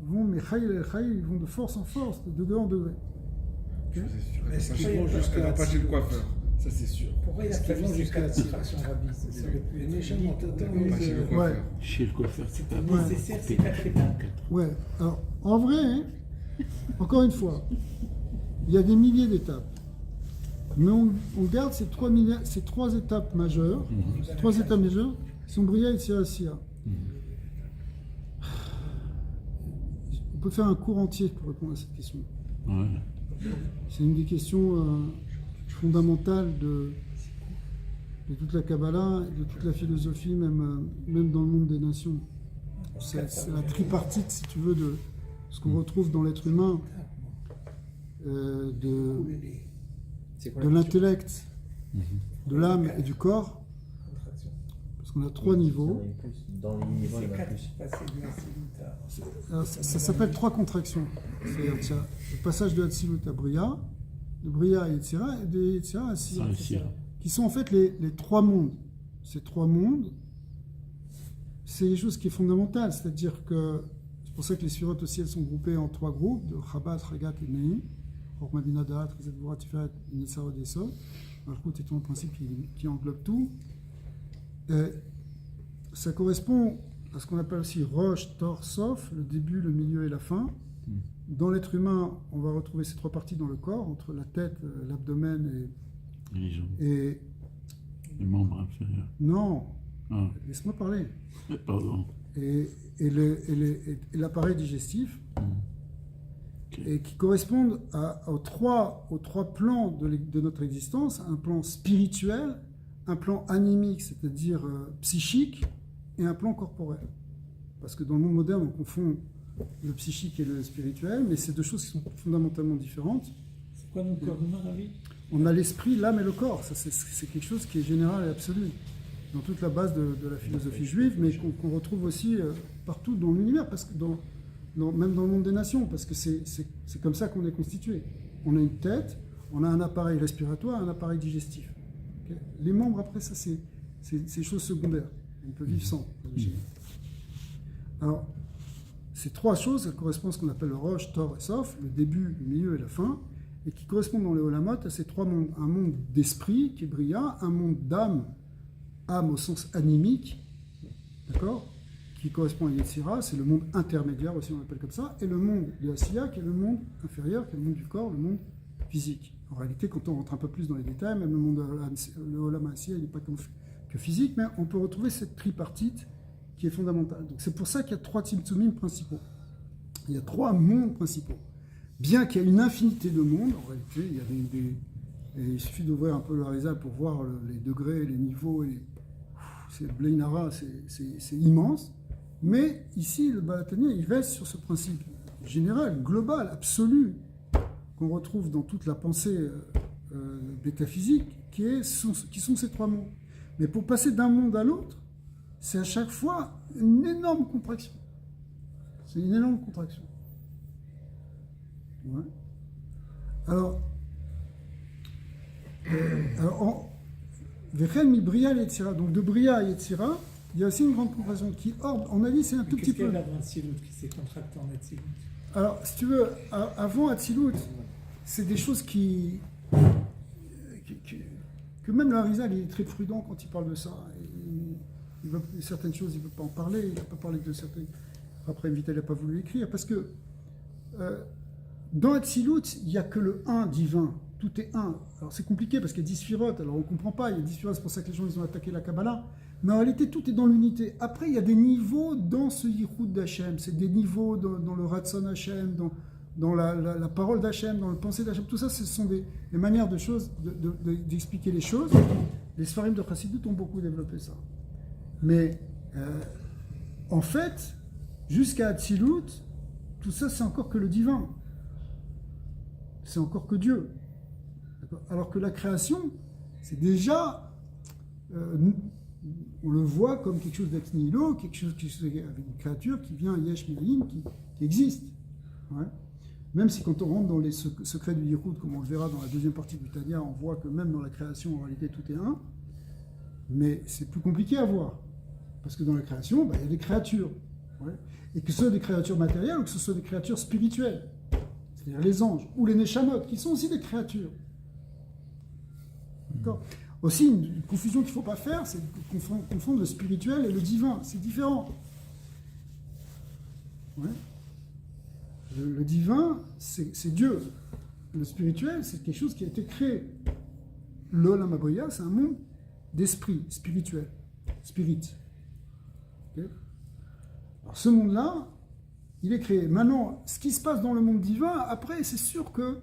vont, mais ils vont de force en force, de degré en degré. Ok. Est-ce qu'ils Elle vont va jusqu'à pas chez le coiffeur, ça c'est sûr. Pourquoi il y a qu'ils vont jusqu'à la séparation rabbi? Les Neshamot, Pas chez le coiffeur. Ouais. Chez le coiffeur, c'est pas nécessaire, c'est pas très bien. Ouais. Alors, en vrai, hein, encore une fois, il y a des milliers d'étapes. Mais on garde ces trois étapes majeures, trois étapes majeures, qui sont Bria et Sia. On peut faire un cours entier pour répondre à cette question. Ouais. C'est une des questions fondamentales de toute la Kabbalah, et de toute la philosophie, même dans le monde des nations. C'est la tripartite, si tu veux, de ce qu'on retrouve dans l'être humain, C'est quoi de la l'intellect, de l'âme et du corps, parce qu'on a trois niveaux. Dans les niveaux, il y en a plus. Alors, ça s'appelle trois contractions. C'est-à-dire qu'il y a le passage de Hatzilut à Bria, de Bria à Yetzira, et de Yetzira à Asiya, Ça, c'est- qui sont en fait les trois mondes. Ces trois mondes, c'est quelque chose qui est fondamental, c'est-à-dire que c'est pour ça que les sphirotes aussi, elles sont groupées en trois groupes, de Chabad, Chagat et Neim, Chokma Bina Da'at, Chesed Gvura Tiferet, Netzarot Yesod, Malchut étant un principe qui englobe tout. Ça correspond à ce qu'on appelle aussi Rosh, Tor, Sof, le début, le milieu et la fin. Dans l'être humain, on va retrouver ces trois parties dans le corps, entre la tête, l'abdomen Les jambes, et... les membres inférieurs. Non, Ah, laisse-moi parler. pardon. Et l'appareil digestif, Ok. et qui correspondent aux trois plans de notre existence, un plan spirituel, un plan animique, c'est-à-dire psychique, et un plan corporel. Parce que dans le monde moderne, on confond le psychique et le spirituel, mais c'est deux choses qui sont fondamentalement différentes. C'est quoi notre corps humain, Ravi? On a l'esprit, l'âme et le corps. Ça, c'est quelque chose qui est général et absolu dans toute la base de la philosophie juive, mais qu'on retrouve aussi partout dans l'univers, parce que même dans le monde des nations, parce que c'est comme ça qu'on est constitué. On a une tête, on a un appareil respiratoire, un appareil digestif. Ok. Les membres, après, ça, c'est choses secondaires. On peut vivre sans. Alors, ces trois choses, elles correspondent à ce qu'on appelle le Rosh, Tor et Sof, le début, le milieu et la fin, et qui correspondent dans les Olamot à ces trois mondes. Un monde d'esprit, qui est Bria, un monde d'âme, âme au sens animique, d'accord, qui correspond à Yetzira, c'est le monde intermédiaire aussi, on l'appelle comme ça, et le monde de Asiya, qui est le monde inférieur, qui est le monde du corps, le monde physique. En réalité, quand on rentre un peu plus dans les détails, même le monde le Olam Asiya, il n'est pas que physique, mais on peut retrouver cette tripartite qui est fondamentale. Donc c'est pour ça qu'il y a 3 Tzimtzumim principaux. Il y a 3 mondes principaux. Bien qu'il y ait une infinité de mondes, en réalité, il y a et il suffit d'ouvrir un peu le Harizal pour voir les degrés, les niveaux, c'est Bleinara, c'est immense. Mais ici, le Baal HaTanya, il reste sur ce principe général, global, absolu, qu'on retrouve dans toute la pensée métaphysique, qui sont ces 3 mondes. Mais pour passer d'un monde à l'autre, c'est à chaque fois une énorme contraction. C'est une énorme contraction. Ouais. Alors Vechel mi Bria Yetzira, donc de Bria à Yetzira, il y a aussi une grande contraction qui, on a dit, c'est un tout petit peu. Qu'est-ce qu'il y a dans Atzilut qui s'est contracté en Atzilut? Alors, si tu veux, avant Atzilut, c'est des choses que même l'Arizal, il est très prudent quand il parle de ça. Certaines choses, il ne veut pas en parler, il n'a pas parlé de certaines. Après, Vital n'a pas voulu écrire, parce que dans Atzilut, il n'y a que le 1 divin. Tout est 1. Alors c'est compliqué parce qu'il y a 10 sphirotes, alors on ne comprend pas, il y a 10 sphirotes, c'est pour ça que les gens ils ont attaqué la Kabbalah. Mais en réalité, tout est dans l'unité. Après, il y a des niveaux dans ce Yichud d'Hachem, c'est des niveaux dans le Ratzon Hachem, dans la parole d'Hachem, dans le pensée d'Hachem. Tout ça, ce sont des manières d'expliquer les choses. Les Sfarim de Chassidut ont beaucoup développé ça. Mais en fait, jusqu'à Atzilut, tout ça, c'est encore que le divin. C'est encore que Dieu. Alors que la création, c'est déjà, on le voit comme quelque chose d'ex nihilo, quelque chose avec une créature qui vient, Yesh Mi'ayim, qui existe. Ouais. Même si quand on rentre dans les secrets du Yichud, comme on le verra dans la deuxième partie du Tanya, on voit que même dans la création, en réalité, tout est un. Mais c'est plus compliqué à voir. Parce que dans la création, il y a des créatures. Ouais. Et que ce soit des créatures matérielles ou que ce soit des créatures spirituelles. C'est-à-dire les anges ou les Neshamot, qui sont aussi des créatures. D'accord. Aussi, une confusion qu'il ne faut pas faire, c'est de confondre le spirituel et le divin. C'est différent. Ouais. Le divin, c'est Dieu. Le spirituel, c'est quelque chose qui a été créé. L'Olam Habriya, c'est un monde d'esprit, spirituel. Spirit. Okay. Alors ce monde-là, il est créé. Maintenant, ce qui se passe dans le monde divin, après, c'est sûr qu'il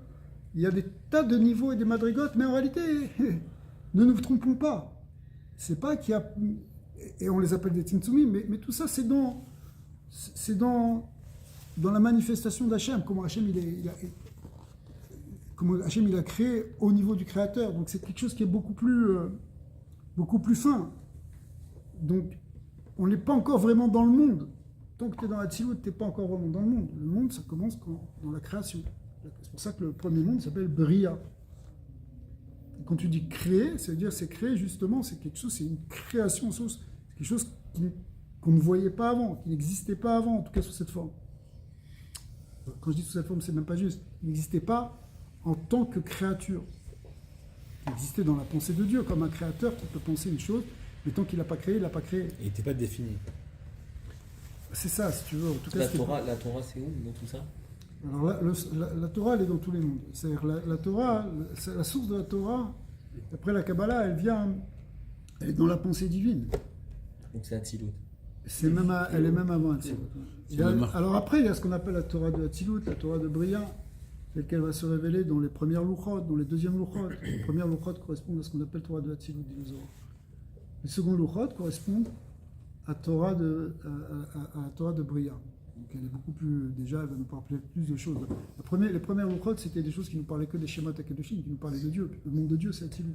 y a des tas de niveaux et des madrigotes, mais en réalité, ne nous trompons pas. C'est pas qu'il y a... Et on les appelle des Tzimtzumim, mais tout ça, c'est dans la manifestation d'Hachem, comment Hachem il a créé au niveau du Créateur. Donc c'est quelque chose qui est beaucoup plus fin. Donc on n'est pas encore vraiment dans le monde. Tant que tu es dans la Tzilut, tu n'es pas encore vraiment dans le monde. Le monde, ça commence dans la création. C'est pour ça que le premier monde s'appelle Bria. Quand tu dis créer, ça veut dire c'est créer justement, c'est quelque chose, c'est une création, c'est quelque chose qu'on ne voyait pas avant, qui n'existait pas avant, en tout cas sous cette forme. Quand je dis sous cette forme, c'est même pas juste. Il n'existait pas en tant que créature. Il existait dans la pensée de Dieu, comme un créateur qui peut penser une chose, mais tant qu'il n'a pas créé, il n'a pas créé. Et il n'était pas défini. C'est ça, si tu veux. En tout cas, La Torah, c'est où dans tout ça? Alors la Torah, elle est dans tous les mondes. C'est-à-dire la Torah, la source de la Torah, après la Kabbalah, elle est dans la pensée divine. Donc c'est Atzilut. Elle est même avant Atzilut. Alors après, il y a ce qu'on appelle la Torah de Atzilut, la Torah de Bria, telle qu'elle va se révéler dans les premières louchot, dans les deuxièmes louchot. Les premières louchot correspondent à ce qu'on appelle Torah de Atzilut, dit les Zohar. Les secondes louchot correspondent à Torah de Bria. Donc elle est beaucoup plus, déjà, elle va nous parler plus de choses. Les premières louchot, c'était des choses qui nous parlaient que des schémas Akadoshim, qui nous parlaient de Dieu. Le monde de Dieu, c'est Atzilut.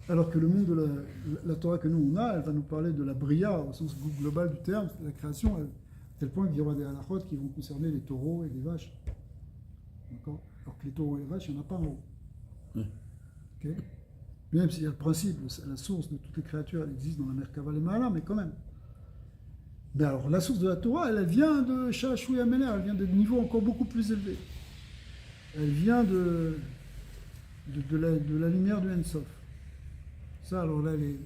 Alors que le monde de la Torah que nous on a, elle va nous parler de la Bria au sens global du terme, de la création, à tel point qu'il y aura des halachot qui vont concerner les taureaux et les vaches. D'accord. Alors que les taureaux et les vaches, il n'y en a pas en haut. Okay. Même s'il y a le principe, la source de toutes les créatures, elle existe dans la mer Kaval et Mahala, mais quand même. Mais alors, la source de la Torah, elle vient de Shachou et Améler, elle vient de niveaux encore beaucoup plus élevés. Elle vient de la lumière du Ensof. Ça, alors là, les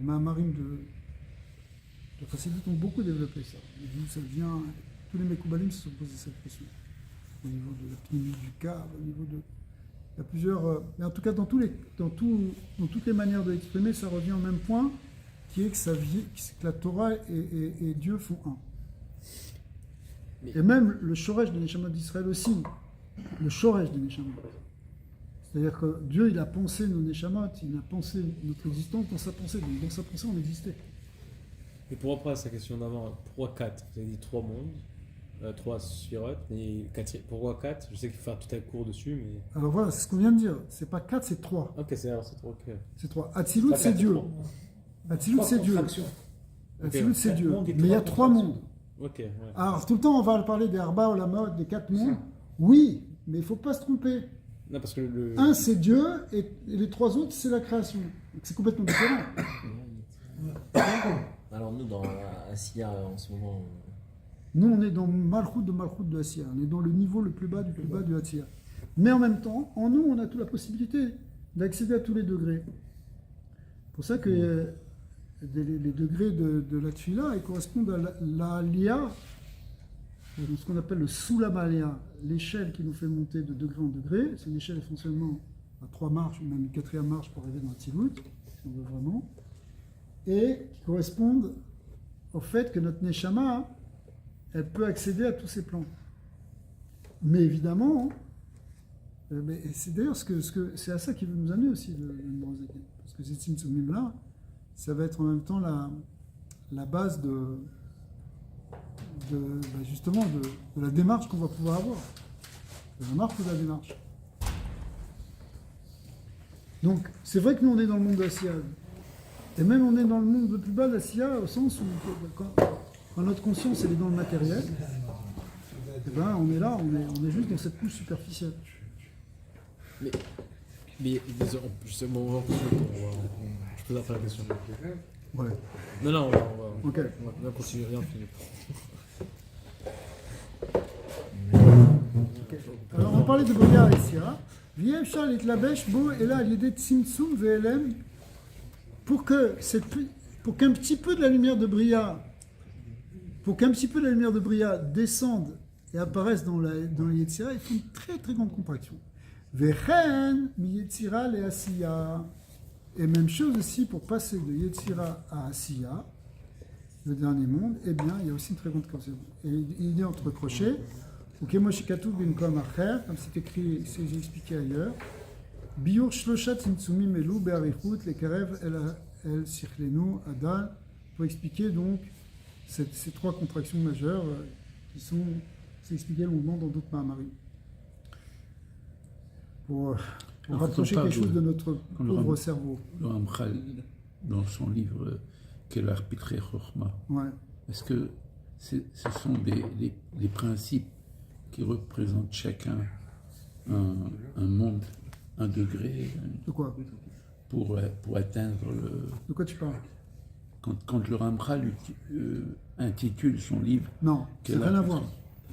Mahamarim de Chassidut ont beaucoup développé ça. D'où ça vient, tous les Mekoubalim se sont posés cette question. Au niveau de la pneumique du Kav, au niveau de Il y a plusieurs. Mais en tout cas, dans toutes les manières de l'exprimer, ça revient au même point, qui est que la Torah et Dieu font un. Et même le Shoresh des Neshamot d'Israël aussi. Le Shoresh des Neshamot. C'est-à-dire que Dieu, il a pensé nos Neshamot, il a pensé notre existence dans sa pensée. Donc dans sa pensée, on existait. Et pour reprendre sa question d'avant, pourquoi 4? Vous avez dit 3 mondes, 3 sphirotes, mais pourquoi 4? Je sais qu'il faut faire tout un cours dessus, mais. Alors voilà, c'est ce qu'on vient de dire. C'est pas 4, c'est 3. Ok, c'est 3, ok. C'est 3. Atzilut, c'est Dieu. Atzilut, c'est Dieu. Atzilut, c'est Dieu. Mais il y a 3 mondes. Ok, ouais. Alors tout le temps, on va parler des Arba, Olamot, des 4 mondes. Oui, mais il ne faut pas se tromper. Non, parce que Un, c'est Dieu, et les 3 autres, c'est la création. Donc c'est complètement différent. Alors nous, dans Asiya, en ce moment, Nous, on est dans Malchut de Asiya. On est dans le niveau le plus bas du Asiya. Mais en même temps, en nous, on a toute la possibilité d'accéder à tous les degrés. C'est pour ça que les degrés de la Tfila, ils correspondent à l'Aliyah, ce qu'on appelle le Sulam Aliyah, l'échelle qui nous fait monter de degré en degré. C'est une échelle essentiellement à 3 marches, ou même une 4e marche pour arriver dans la Tzilut, si on veut vraiment. Et qui correspondent au fait que notre Neshama, elle peut accéder à tous ces plans. Mais évidemment, mais c'est d'ailleurs c'est à ça qu'il veut nous amener aussi, le Morazaken. Parce que ces Tzimtzumim-là, ça va être en même temps la base justement de la démarche qu'on va pouvoir avoir. De la marche ou de la démarche. Donc, c'est vrai que nous, on est dans le monde de l'Asiya. Et même on est dans le monde le plus bas de l'Asiya, au sens où quand notre conscience elle est dans le matériel, et ben on est là, on est juste dans cette couche superficielle. Mais désolé, justement, je peux faire la question. Ouais. Non, Ok. on va continuer, rien fini. Alors on parlait de Bria ici. Viev Shal et Tlabesh Bo et là à l'idée de Tzimtzum VLM pour qu'un petit peu de la lumière de Bria descende et apparaisse dans la Yetzira, il faut une très très grande contraction. Vechen mi Yetzira le Asiya. Et même chose aussi pour passer de Yetzira à Asiya, le dernier monde, eh bien il y a aussi une très grande contraction. Et il dit entre crochets. Ok, moi chez Katou bin Kom Acher, comme c'est écrit, c'est expliqué ailleurs. Biur Shloshat Tzimtzumim Elu Be'arichut Lekarev El Sichlenu Adal, pour expliquer donc ces 3 contractions majeures qui sont, c'est expliqué longuement dans d'autres Mahamarim. Pour rapprocher quelque chose de notre pauvre cerveau. Le Ramchal, dans son livre Kelar Pitrei Chochma, Ouais. est-ce que ce sont des principes qui représentent chacun un monde, un degré De quoi? pour atteindre le... De quoi tu parles? Quand le Ramchal intitule son livre... Non, ça n'a rien à voir.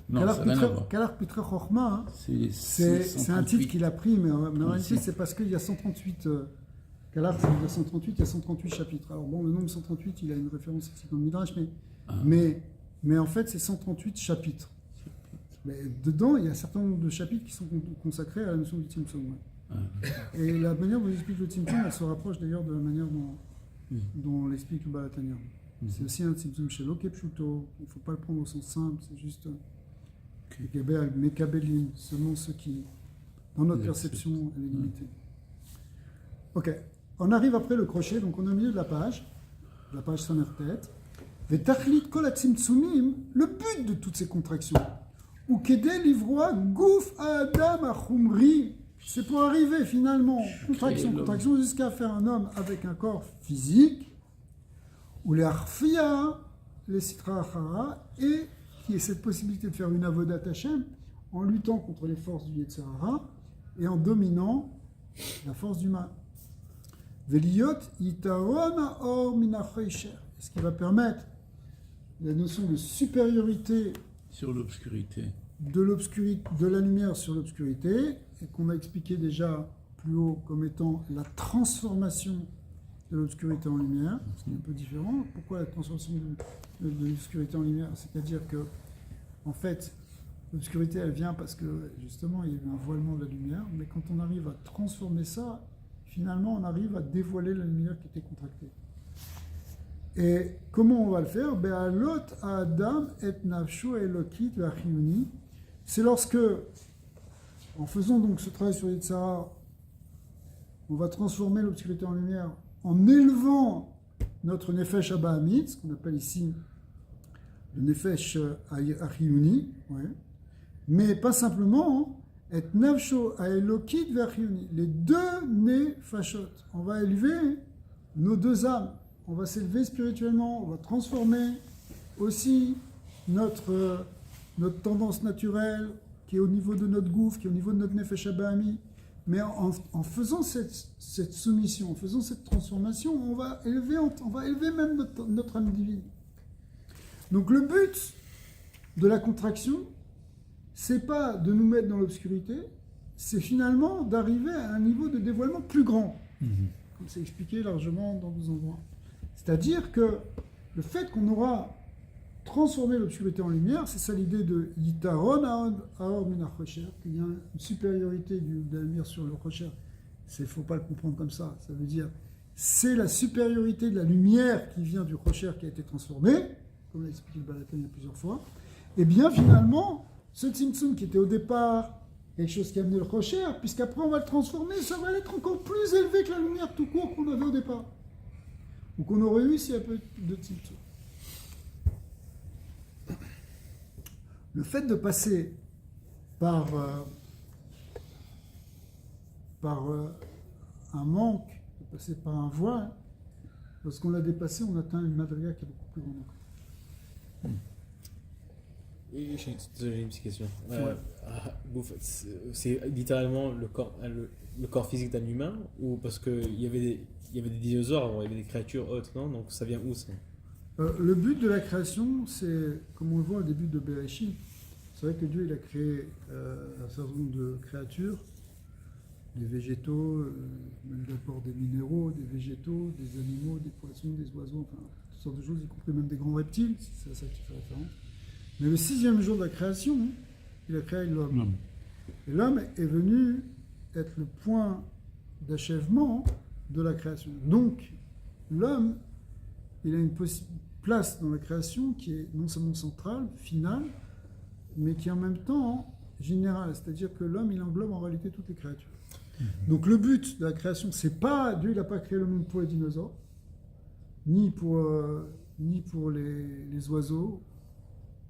Non, ça n'a rien à voir. Kelar Pitrei Chochma, c'est un 138. titre qu'il a pris, mais en réalité c'est parce qu'il y a 138... Kelar, il y a 138, il y a 138 chapitres. Alors bon, le nombre 138, il a une référence ici dans le Midrash, mais en fait c'est 138 chapitres. Mais dedans, il y a un certain nombre de chapitres qui sont consacrés à la notion du Tzimtzum. Et la manière dont il explique le Tzimtzum, elle se rapproche d'ailleurs de la manière dont on l'explique le Baal HaTanya. C'est aussi un Tzimtzum chez Lokepshuto, il ne faut pas le prendre au sens simple, c'est juste Mekabelim, seulement ceux qui, dans notre perception, elle est limitée. Ok, on arrive après le crochet, donc on est au milieu de la page Samertet. Vetachlit kol hatzimtzumim, le but de toutes ces contractions. Ou kedel livroa gouf adam achumri, c'est pour arriver finalement, contraction, jusqu'à faire un homme avec un corps physique, ou les arfia, les sitra achara, et qui est cette possibilité de faire une avodat Hashem en luttant contre les forces du Yetzer Hara et en dominant la force du mal. Veliot yitaron haor min hachoisher, ce qui va permettre la notion de supériorité Sur l'obscurité. de la lumière sur l'obscurité, et qu'on a expliqué déjà plus haut comme étant la transformation de l'obscurité en lumière. C'est un peu différent. Pourquoi la transformation de l'obscurité en lumière? C'est-à-dire que, en fait, L'obscurité, elle vient parce que justement, il y a eu un voilement de la lumière, mais quand on arrive à transformer ça, finalement, on arrive à dévoiler la lumière qui était contractée. Et comment on va le faire? Be'alot Adam et nafsho elokit ve'achiyuni. C'est lorsque, en faisant donc ce travail sur Yitzhara, on va transformer l'obscurité en lumière, en élevant notre nefesh abahamit, ce qu'on appelle ici le nefesh achiyuni, ouais. Mais pas simplement, et nafsho elokit ve'achiyuni, les deux nefashot. On va élever nos deux âmes. On va s'élever spirituellement, on va transformer aussi notre tendance naturelle qui est au niveau de notre gouffre, qui est au niveau de notre nefesh abahami. Mais en faisant cette soumission, en faisant cette transformation, on va élever même notre âme divine. Donc le but de la contraction, c'est pas de nous mettre dans l'obscurité, c'est finalement d'arriver à un niveau de dévoilement plus grand, comme c'est expliqué largement dans vos endroits. C'est-à-dire que le fait qu'on aura transformé l'obscurité en lumière, c'est ça l'idée de Yitaron Aor Min HaChosher, qu'il y a une supériorité de la lumière sur le Chosher. Il ne faut pas le comprendre comme ça. Ça veut dire c'est la supériorité de la lumière qui vient du Chosher qui a été transformée, comme l'a expliqué le Baal HaTanya plusieurs fois. Et bien finalement, ce Tzimtzum qui était au départ quelque chose qui a amené le Chosher, puisqu'après on va le transformer, ça va être encore plus élevé que la lumière tout court qu'on avait au départ. Ou qu'on aurait eu s'il y a peu de Tzimtzum. Le fait de passer par un manque, de passer par un voile, lorsqu'on l'a dépassé, on atteint une madriga qui est beaucoup plus grande encore. Et j'ai une petite question. C'est littéralement le corps physique d'un humain, ou parce qu'il y avait des dinosaures, il y avait des créatures hautes, non? Donc ça vient où ça? Le but de la création, c'est, comme on le voit au début de Bereshit, c'est vrai que Dieu il a créé un certain nombre de créatures, des végétaux, même d'abord des minéraux, des végétaux, des animaux, des poissons, des oiseaux, enfin toutes sortes de choses, y compris même des grands reptiles, c'est à ça que tu fais référence. Mais le 6e jour de la création, il a créé l'homme. Et l'homme est venu être le point d'achèvement de la création. Donc, l'homme, il a une place dans la création qui est non seulement centrale, finale, mais qui est en même temps générale. C'est-à-dire que l'homme, il englobe en réalité toutes les créatures. Donc, le but de la création, c'est pas, Dieu, il n'a pas créé le monde pour les dinosaures, ni pour les oiseaux,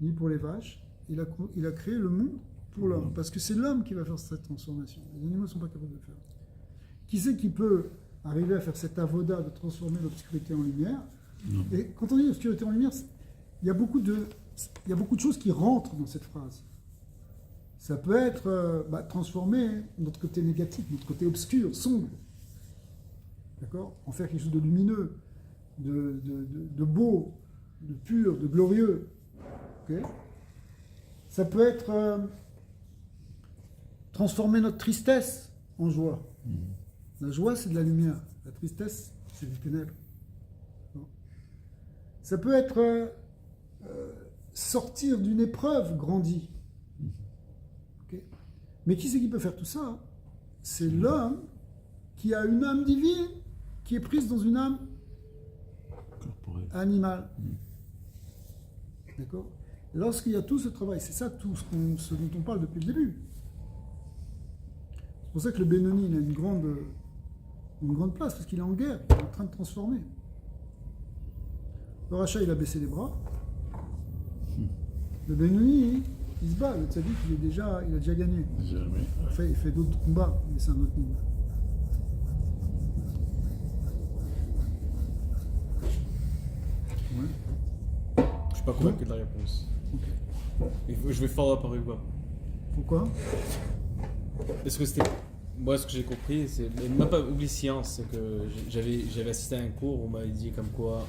ni pour les vaches. Il a créé le monde pour l'homme, parce que c'est l'homme qui va faire cette transformation. Les animaux ne sont pas capables de le faire. Qui c'est qui peut arriver à faire cette avoda de transformer l'obscurité en lumière? Et quand on dit l'obscurité en lumière, il y a beaucoup de choses qui rentrent dans cette phrase. Ça peut être transformer notre côté négatif, notre côté obscur, sombre. D'accord? En faire quelque chose de lumineux, de beau, de pur, de glorieux. Okay? Ça peut être transformer notre tristesse en joie. La joie, c'est de la lumière. La tristesse, c'est des ténèbres. Ça peut être sortir d'une épreuve grandie. Okay? Mais qui c'est qui peut faire tout ça? C'est l'homme qui a une âme divine qui est prise dans une âme animale. D'accord? Lorsqu'il y a tout ce travail, c'est ça tout ce dont on parle depuis le début. C'est pour ça que le Benoni, il a une grande place, parce qu'il est en guerre, il est en train de transformer. Le Racha, il a baissé les bras. Le Benoni, il se bat. Le Tzadik, il a déjà gagné. Il fait d'autres combats, mais c'est un autre niveau. Ouais. Je suis pas convaincu de la réponse. Okay. Je vais follow up par quoi? Pourquoi? Est-ce que c'était... Moi, ce que j'ai compris, c'est même pas oublie science, c'est que j'avais assisté à un cours où on m'avait dit comme quoi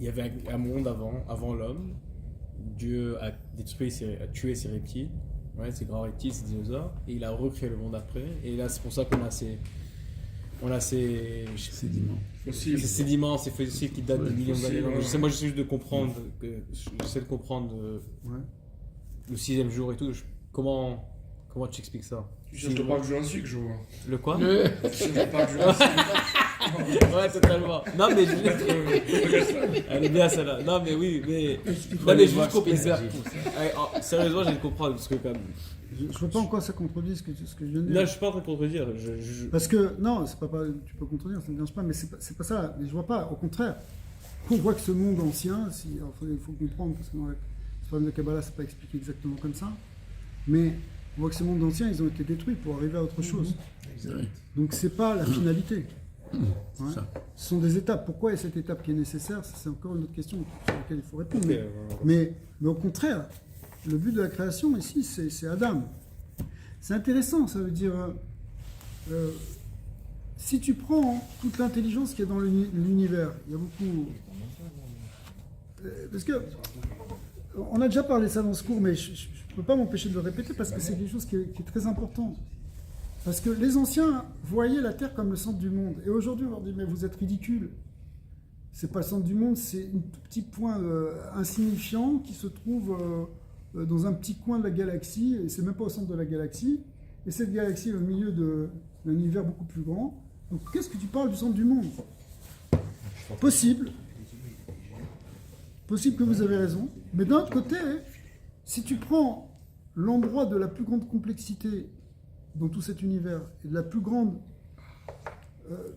il y avait un monde avant l'homme. Dieu a tué ces reptiles, ouais, ces grands reptiles, ces dinosaures, et il a recréé le monde après. Et là, c'est pour ça qu'on a ces sédiments. Ces sédiments, ces fossiles qui datent de millions d'années. Moi, j'essaie juste de comprendre, j'essaie de comprendre le 6e jour et tout. Comment tu expliques ça? Tu cherches le parc Jurassique, je vois. Le quoi? Tu cherches le parc Jurassique. Ouais, totalement. Non, mais elle est bien celle-là. Non, mais oui, mais. Non, mais je veux comprendre. Sérieusement, j'ai de comprendre parce que quand même. Je ne vois pas en quoi ça contredit ce que je viens de dire. Là, je suis pas en train de contredire. Parce que, non, c'est pas, tu peux contredire, ça ne me dérange pas, mais c'est pas ça. Mais je vois pas, au contraire. On voit que ce monde ancien, il faut comprendre, parce que dans le problème de Kabbalah, c'est pas expliqué exactement comme ça, mais on voit que ces mondes anciens, ils ont été détruits pour arriver à autre chose. Donc c'est pas la finalité. Ouais. Ce sont des étapes. Pourquoi est cette étape qui est nécessaire? C'est encore une autre question sur laquelle il faut répondre. Mais au contraire, le but de la création ici, c'est Adam. C'est intéressant, ça veut dire, si tu prends toute l'intelligence qu'il y a dans l'univers, il y a beaucoup... parce que, on a déjà parlé de ça dans ce cours, mais je ne peux pas m'empêcher de le répéter parce que c'est quelque chose qui est très important. Parce que les anciens voyaient la Terre comme le centre du monde. Et aujourd'hui, on leur dit, mais vous êtes ridicules. C'est pas le centre du monde, c'est un tout petit point insignifiant qui se trouve dans un petit coin de la galaxie, et c'est même pas au centre de la galaxie. Et cette galaxie est au milieu d'un univers beaucoup plus grand. Donc qu'est-ce que tu parles du centre du monde? Possible. Possible que vous avez raison. Mais d'un autre côté, si tu prends l'endroit de la plus grande complexité dans tout cet univers, et de la plus grande,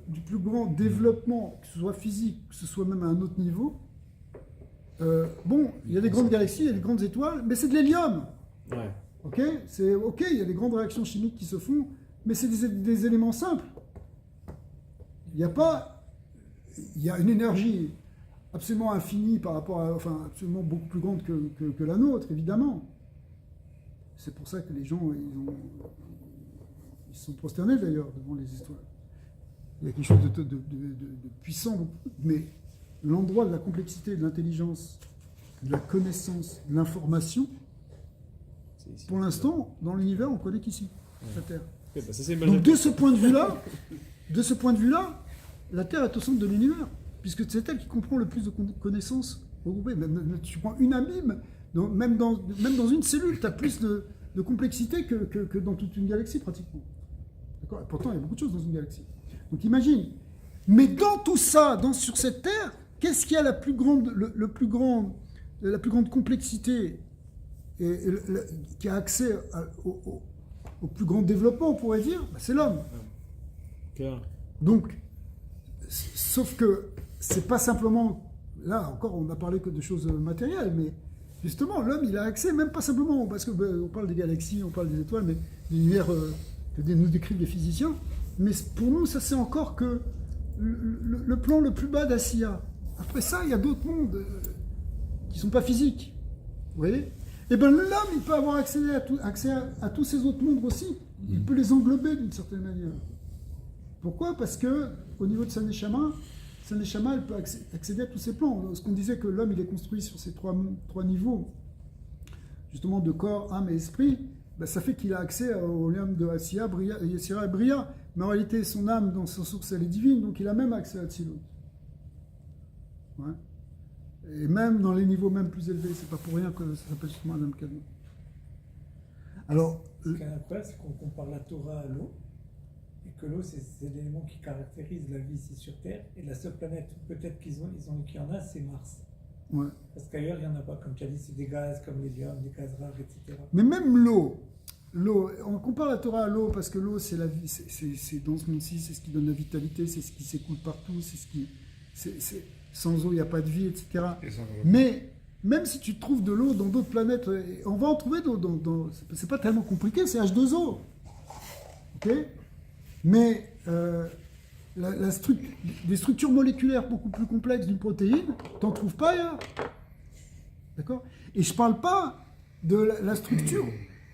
du plus grand développement, que ce soit physique, que ce soit même à un autre niveau, bon, il y a des grandes galaxies, il y a des grandes étoiles, mais c'est de l'hélium. Ouais. Ok, il y a des grandes réactions chimiques qui se font, mais c'est des éléments simples. Il y a une énergie absolument infinie par rapport à, enfin, absolument beaucoup plus grande que la nôtre, évidemment. C'est pour ça que les gens, ils sont prosternés d'ailleurs devant les histoires. Il y a quelque chose de puissant, mais l'endroit de la complexité, de l'intelligence, de la connaissance, de l'information, pour l'instant, dans l'univers, on connaît qu'ici, la Terre. Okay, bah ça, donc de ce point de vue-là, la Terre est au centre de l'univers, puisque c'est elle qui comprend le plus de connaissances regroupées. Tu prends une amibe, même dans une cellule, tu as plus de complexité que dans toute une galaxie pratiquement. D'accord ? Et pourtant, il y a beaucoup de choses dans une galaxie. Donc imagine. Mais dans tout ça, sur cette Terre, qu'est-ce qui a la plus grande complexité et qui a accès au plus grand développement, on pourrait dire, c'est l'homme. Claire. Donc, sauf que c'est pas simplement, là encore on a parlé que de choses matérielles, mais justement l'homme il a accès même pas simplement, parce que on parle des galaxies, on parle des étoiles, mais l'univers que nous décrivent les physiciens, mais pour nous ça c'est encore que le plan le plus bas d'Assia. Après ça il y a d'autres mondes qui sont pas physiques, vous voyez. Et bien l'homme il peut avoir accès à tous ces autres mondes aussi, il peut les englober d'une certaine manière. Pourquoi ? Parce que au niveau de sa Neshama, elle peut accéder à tous ces plans. Ce qu'on disait que l'homme il est construit sur ces trois niveaux, justement de corps, âme et esprit, ben ça fait qu'il a accès au lien de Asiya, Yetzira et Bria. Mais en réalité, son âme, dans sa source, elle est divine, donc il a même accès à Tzilut. Ouais. Et même dans les niveaux même plus élevés, c'est pas pour rien que ça s'appelle justement Adam Kadmon. Alors, ce qu'il y a après, c'est qu'on compare la Torah à l'eau. Et que l'eau, c'est l'élément qui caractérise la vie ici sur Terre. Et la seule planète où peut-être qu'il y en a, c'est Mars. Ouais. Parce qu'ailleurs, il n'y en a pas. Comme tu as dit, c'est des gaz comme l'hélium, des gaz rares, etc. Mais même l'eau, on compare la Torah à l'eau parce que l'eau, c'est la vie, c'est dans ce monde-ci, c'est ce qui donne la vitalité, c'est ce qui s'écoule partout, sans eau, il n'y a pas de vie, etc. Mais même si tu trouves de l'eau dans d'autres planètes, on va en trouver c'est pas tellement compliqué, c'est H2O. Ok ? Mais des structures moléculaires beaucoup plus complexes d'une protéine, tu n'en trouves pas ailleurs. D'accord ? Et je ne parle pas de la structure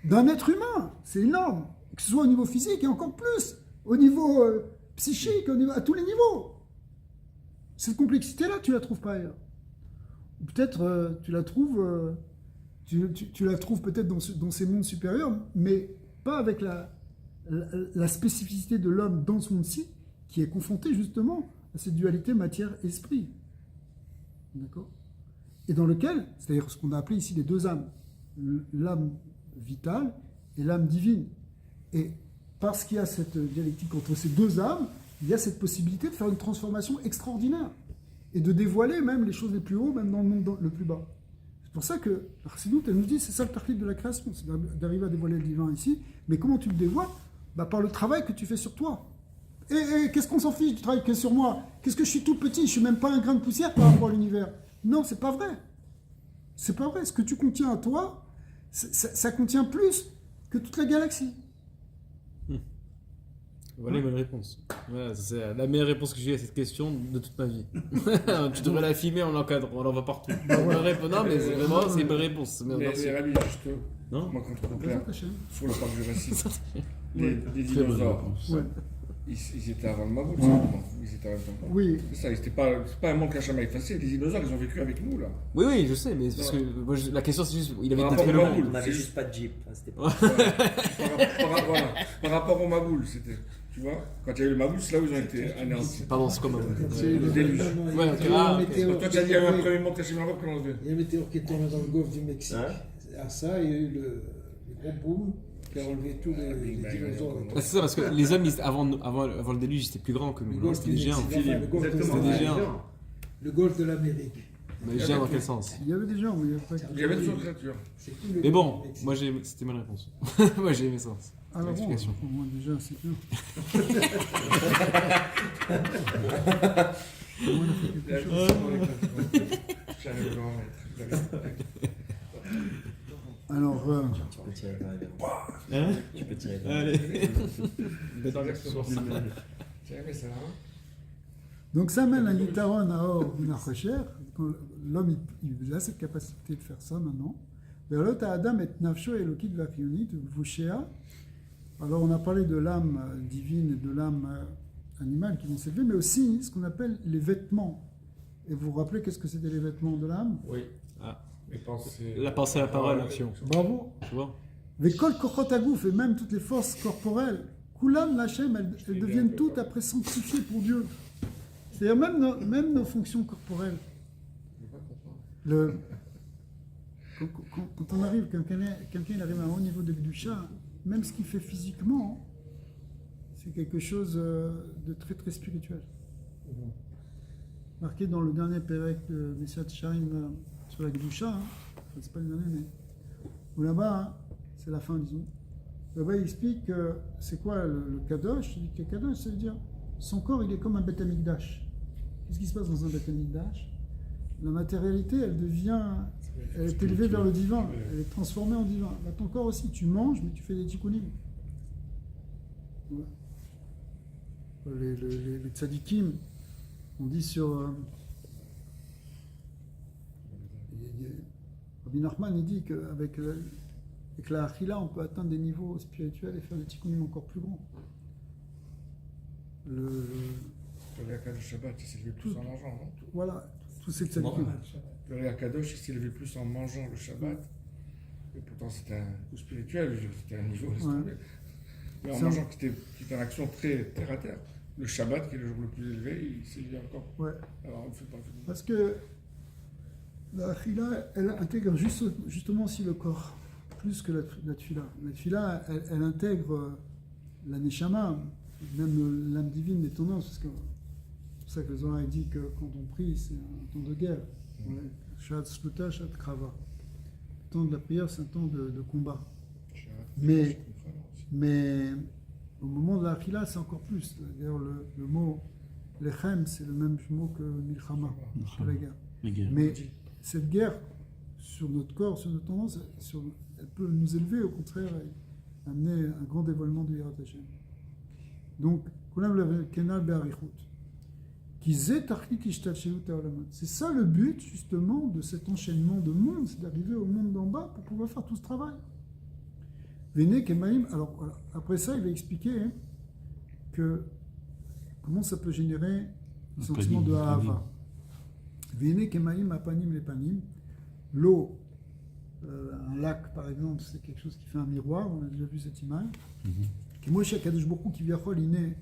d'un être humain. C'est énorme. Que ce soit au niveau physique et encore plus au niveau psychique, à tous les niveaux. Cette complexité-là, tu ne la trouves pas ailleurs. Ou peut-être tu la trouves, tu la trouves peut-être dans ces mondes supérieurs, mais pas avec la spécificité de l'homme dans ce monde-ci, qui est confronté justement à cette dualité matière-esprit. D'accord ? Et dans lequel, c'est-à-dire ce qu'on a appelé ici les deux âmes. l'âme vitale et l'âme divine. Et parce qu'il y a cette dialectique entre ces deux âmes, il y a cette possibilité de faire une transformation extraordinaire et de dévoiler même les choses les plus hauts, même dans le monde le plus bas. C'est pour ça que Chassidut, elle nous dit, c'est ça le tartif de la création, c'est d'arriver à dévoiler le divin ici. Mais comment tu le dévoiles? Par le travail que tu fais sur toi. Et qu'est-ce qu'on s'en fiche du travail que sur moi? Qu'est-ce que je suis tout petit? Je suis même pas un grain de poussière par rapport à l'univers. Non, c'est pas vrai. C'est pas vrai. Ce que tu contiens à toi, ça contient plus que toute la galaxie. Voilà une bonne réponse. Voilà, c'est la meilleure réponse que j'ai eu à cette question de toute ma vie. Tu devrais la filmer, on l'encadre, on l'envoie partout. Non, mais c'est vraiment, c'est une bonne réponse. Mais Merci. Rémi, juste, Non moi quand on Présente Hachem. sur le parc Jurassique, les Très bonne dinosaures, réponse. Ouais. ils étaient avant le Maboul, ils étaient avant le temps. Oui. C'est ça, c'est pas un monde qu'Hacham a effacé, les dinosaures, ils ont vécu avec nous, là. Oui, je sais, mais c'est parce que moi, la question c'est juste, il avait Par détruit rapport le au monde. Maboul. On n'avait c'est- juste pas de Jeep à cette époque. Voilà. Par rapport au Maboul, c'était. Tu vois, quand il y a eu le Maboul, c'est là où ils ont été anéantis. Pardon, c'est comme C'est le déluge. Ouais, ok. Il y a Ah, un ok. météore Toi, qui tu as dit qu'il y a eu un est premier monde qu'Hacham a repris l'enlevé. Il y a un météore qui est tombé dans le golfe du Mexique. À ça, il y a eu le gros boom qui a enlevé tous les dinosaures. Ah, c'est ça, parce que les hommes, avant le déluge, ils étaient plus grands que Le nous. golfe C'était du des géants. Mexique, enfin, le golfe de C'était des l'Amérique. géants. Le golfe de l'Amérique. Mais géants dans quel sens? Il y avait des gens, mais il n'y avait pas Il y avait toujours créatures. C'est tout le Mais bon, golfe du Mexique. moi c'était ma réponse. Moi j'ai aimé ça. Alors bon, Explication. au moins déjà, c'est bien. Il y avait toujours les créatures. J'arrive à le remettre. Alors, Tu peux tirer le verre. Tu peux tirer le verre. Allez. Sans l'expérience. J'ai aimé ça, hein. donc ça mène à l'Itaron à Or Binachosher. L'homme, il a cette capacité de faire ça maintenant. Verlot à Adam et Nafsho et Lokit Vakionit, Vushea. Alors on a parlé de l'âme divine et de l'âme animale qui vont s'élever, mais aussi ce qu'on appelle les vêtements. Et vous vous rappelez qu'est-ce que c'était les vêtements de l'âme? Oui. Ah. Les pensées. La pensée, la parole, l'action. Bravo. Tu vois? Vekol Kochot Agouf et même toutes les forces corporelles, Kulam Lachem, elles deviennent toutes après sanctifiées pour Dieu. C'est-à-dire même nos fonctions corporelles. Quand on arrive, quelqu'un arrive à un haut niveau de Gdusha, même ce qu'il fait physiquement, c'est quelque chose de très très spirituel. Marqué dans le dernier Pérec de Messiat Shaim sur la Gdusha, enfin, c'est pas le dernier, mais où là-bas, c'est la fin, disons. Là-bas, il explique que c'est quoi le Kadosh. Il dit que Kadosh, ça veut dire son corps, il est comme un Beth Amikdash. Qu'est-ce qui se passe dans un Beth Amikdash? La matérialité, elle est élevée vers le divin, elle est transformée en divin. Là, ton corps aussi, tu manges, mais tu fais des tikkunim. Voilà. Les tzadikim, on dit sur... Rabbi Nachman, il dit qu'avec la achila, on peut atteindre des niveaux spirituels et faire des tikkunim encore plus grands. Le Réa Shabbat, il s'est levé plus en mangeant, non? Voilà, tous ces C'est tzadikim. Le Réa Kadosh, il s'est levé plus en mangeant le Shabbat. Et pourtant, c'était un coup spirituel, c'était un niveau laisse tomber. Mais en Ça- mangeant, qui était une action très terre à terre. Le Shabbat, qui est le jour le plus élevé, il s'est levé encore. Ouais. Alors, on ne fait pas. Parce que la achila, elle intègre justement aussi le corps, plus que la tfila. La tfila, elle intègre la neshama, même l'âme divine des tendances, parce que c'est pour ça que le Zohar dit que quand on prie, c'est un temps de guerre. Shat shluta, shat krava. Le temps de la prière, c'est un temps de combat. Mais au moment de la achila, c'est encore plus. D'ailleurs, le mot lechem, c'est le même mot que milchama, que la guerre. Les gars. Mais cette guerre sur notre corps, sur nos tendances, elle peut nous élever, au contraire, et amener un grand dévoilement de Yirat Hashem. Donc, c'est ça le but, justement, de cet enchaînement de monde, c'est d'arriver au monde d'en bas pour pouvoir faire tout ce travail. Véné Kemaim, alors voilà. Après ça, il va expliquer que comment ça peut générer le sentiment de Ahava. Véné Kemaim Apanim Lepanim, l'eau, un lac par exemple, c'est quelque chose qui fait un miroir, on a déjà vu cette image. Qui Moshe Kadosh Baruch Hu qui viachol iné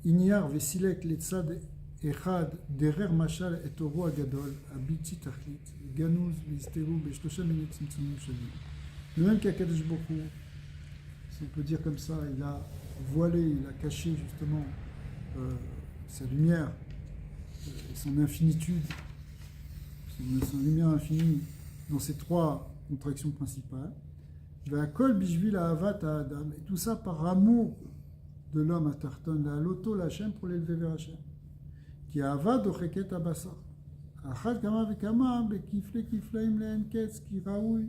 Inyar Vesilek Letzad אחד דרר משל את אורו הגדול, הבלתי תכלית, גנוז והסתירו בשלושה מיני צמצומים שונים. Le même qu'Akadosh Baruch Hu, si on peut dire comme ça, il a voilé, il a caché justement sa lumière et son infinitude, son lumière infinie dans ces trois contractions principales. Ve'akol bishvil ahavat ha'adam, et tout ça par amour de l'homme à Tarton, la loto la Hashem, pour l'élever vers Hashem. Qui ahavat docheket abasar. Achad kama vekama bekifle kiflaim le'en ketz ki raoui.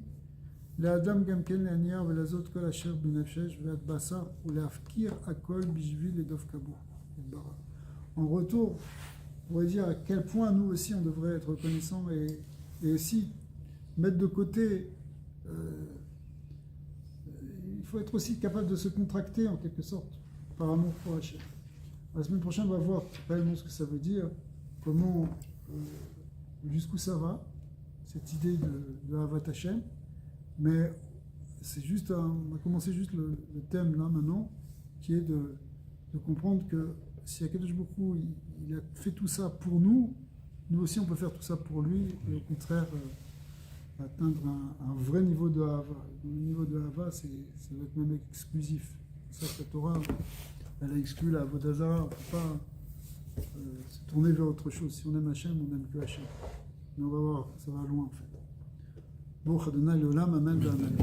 לאדם גם כן להניע ולעזות כל אשר בנפשש ועד בשר ולהפקיר הכל בשביל לדוף כבור. En retour, on pourrait dire à quel point nous aussi on devrait être reconnaissants et aussi mettre de côté. Il faut être aussi capable de se contracter en quelque sorte par amour pour Hachem. La semaine prochaine, on va voir réellement ce que ça veut dire, comment, jusqu'où ça va, cette idée de Avat Hachem. Mais c'est juste, on a commencé juste le thème là maintenant, qui est de comprendre que si Akadosh Baruch Hu, il a fait tout ça pour nous, nous aussi on peut faire tout ça pour lui, et au contraire atteindre un vrai niveau de Hava. Le niveau de Hava, ça va être même exclusif. C'est ça que la Torah, elle a exclu la Avodah Zarah. On ne peut pas se tourner vers autre chose. Si on aime Hachem, on n'aime que Hachem. Mais on va voir, ça va loin en fait. Baruch Adonai Leolam, Amen, Amen.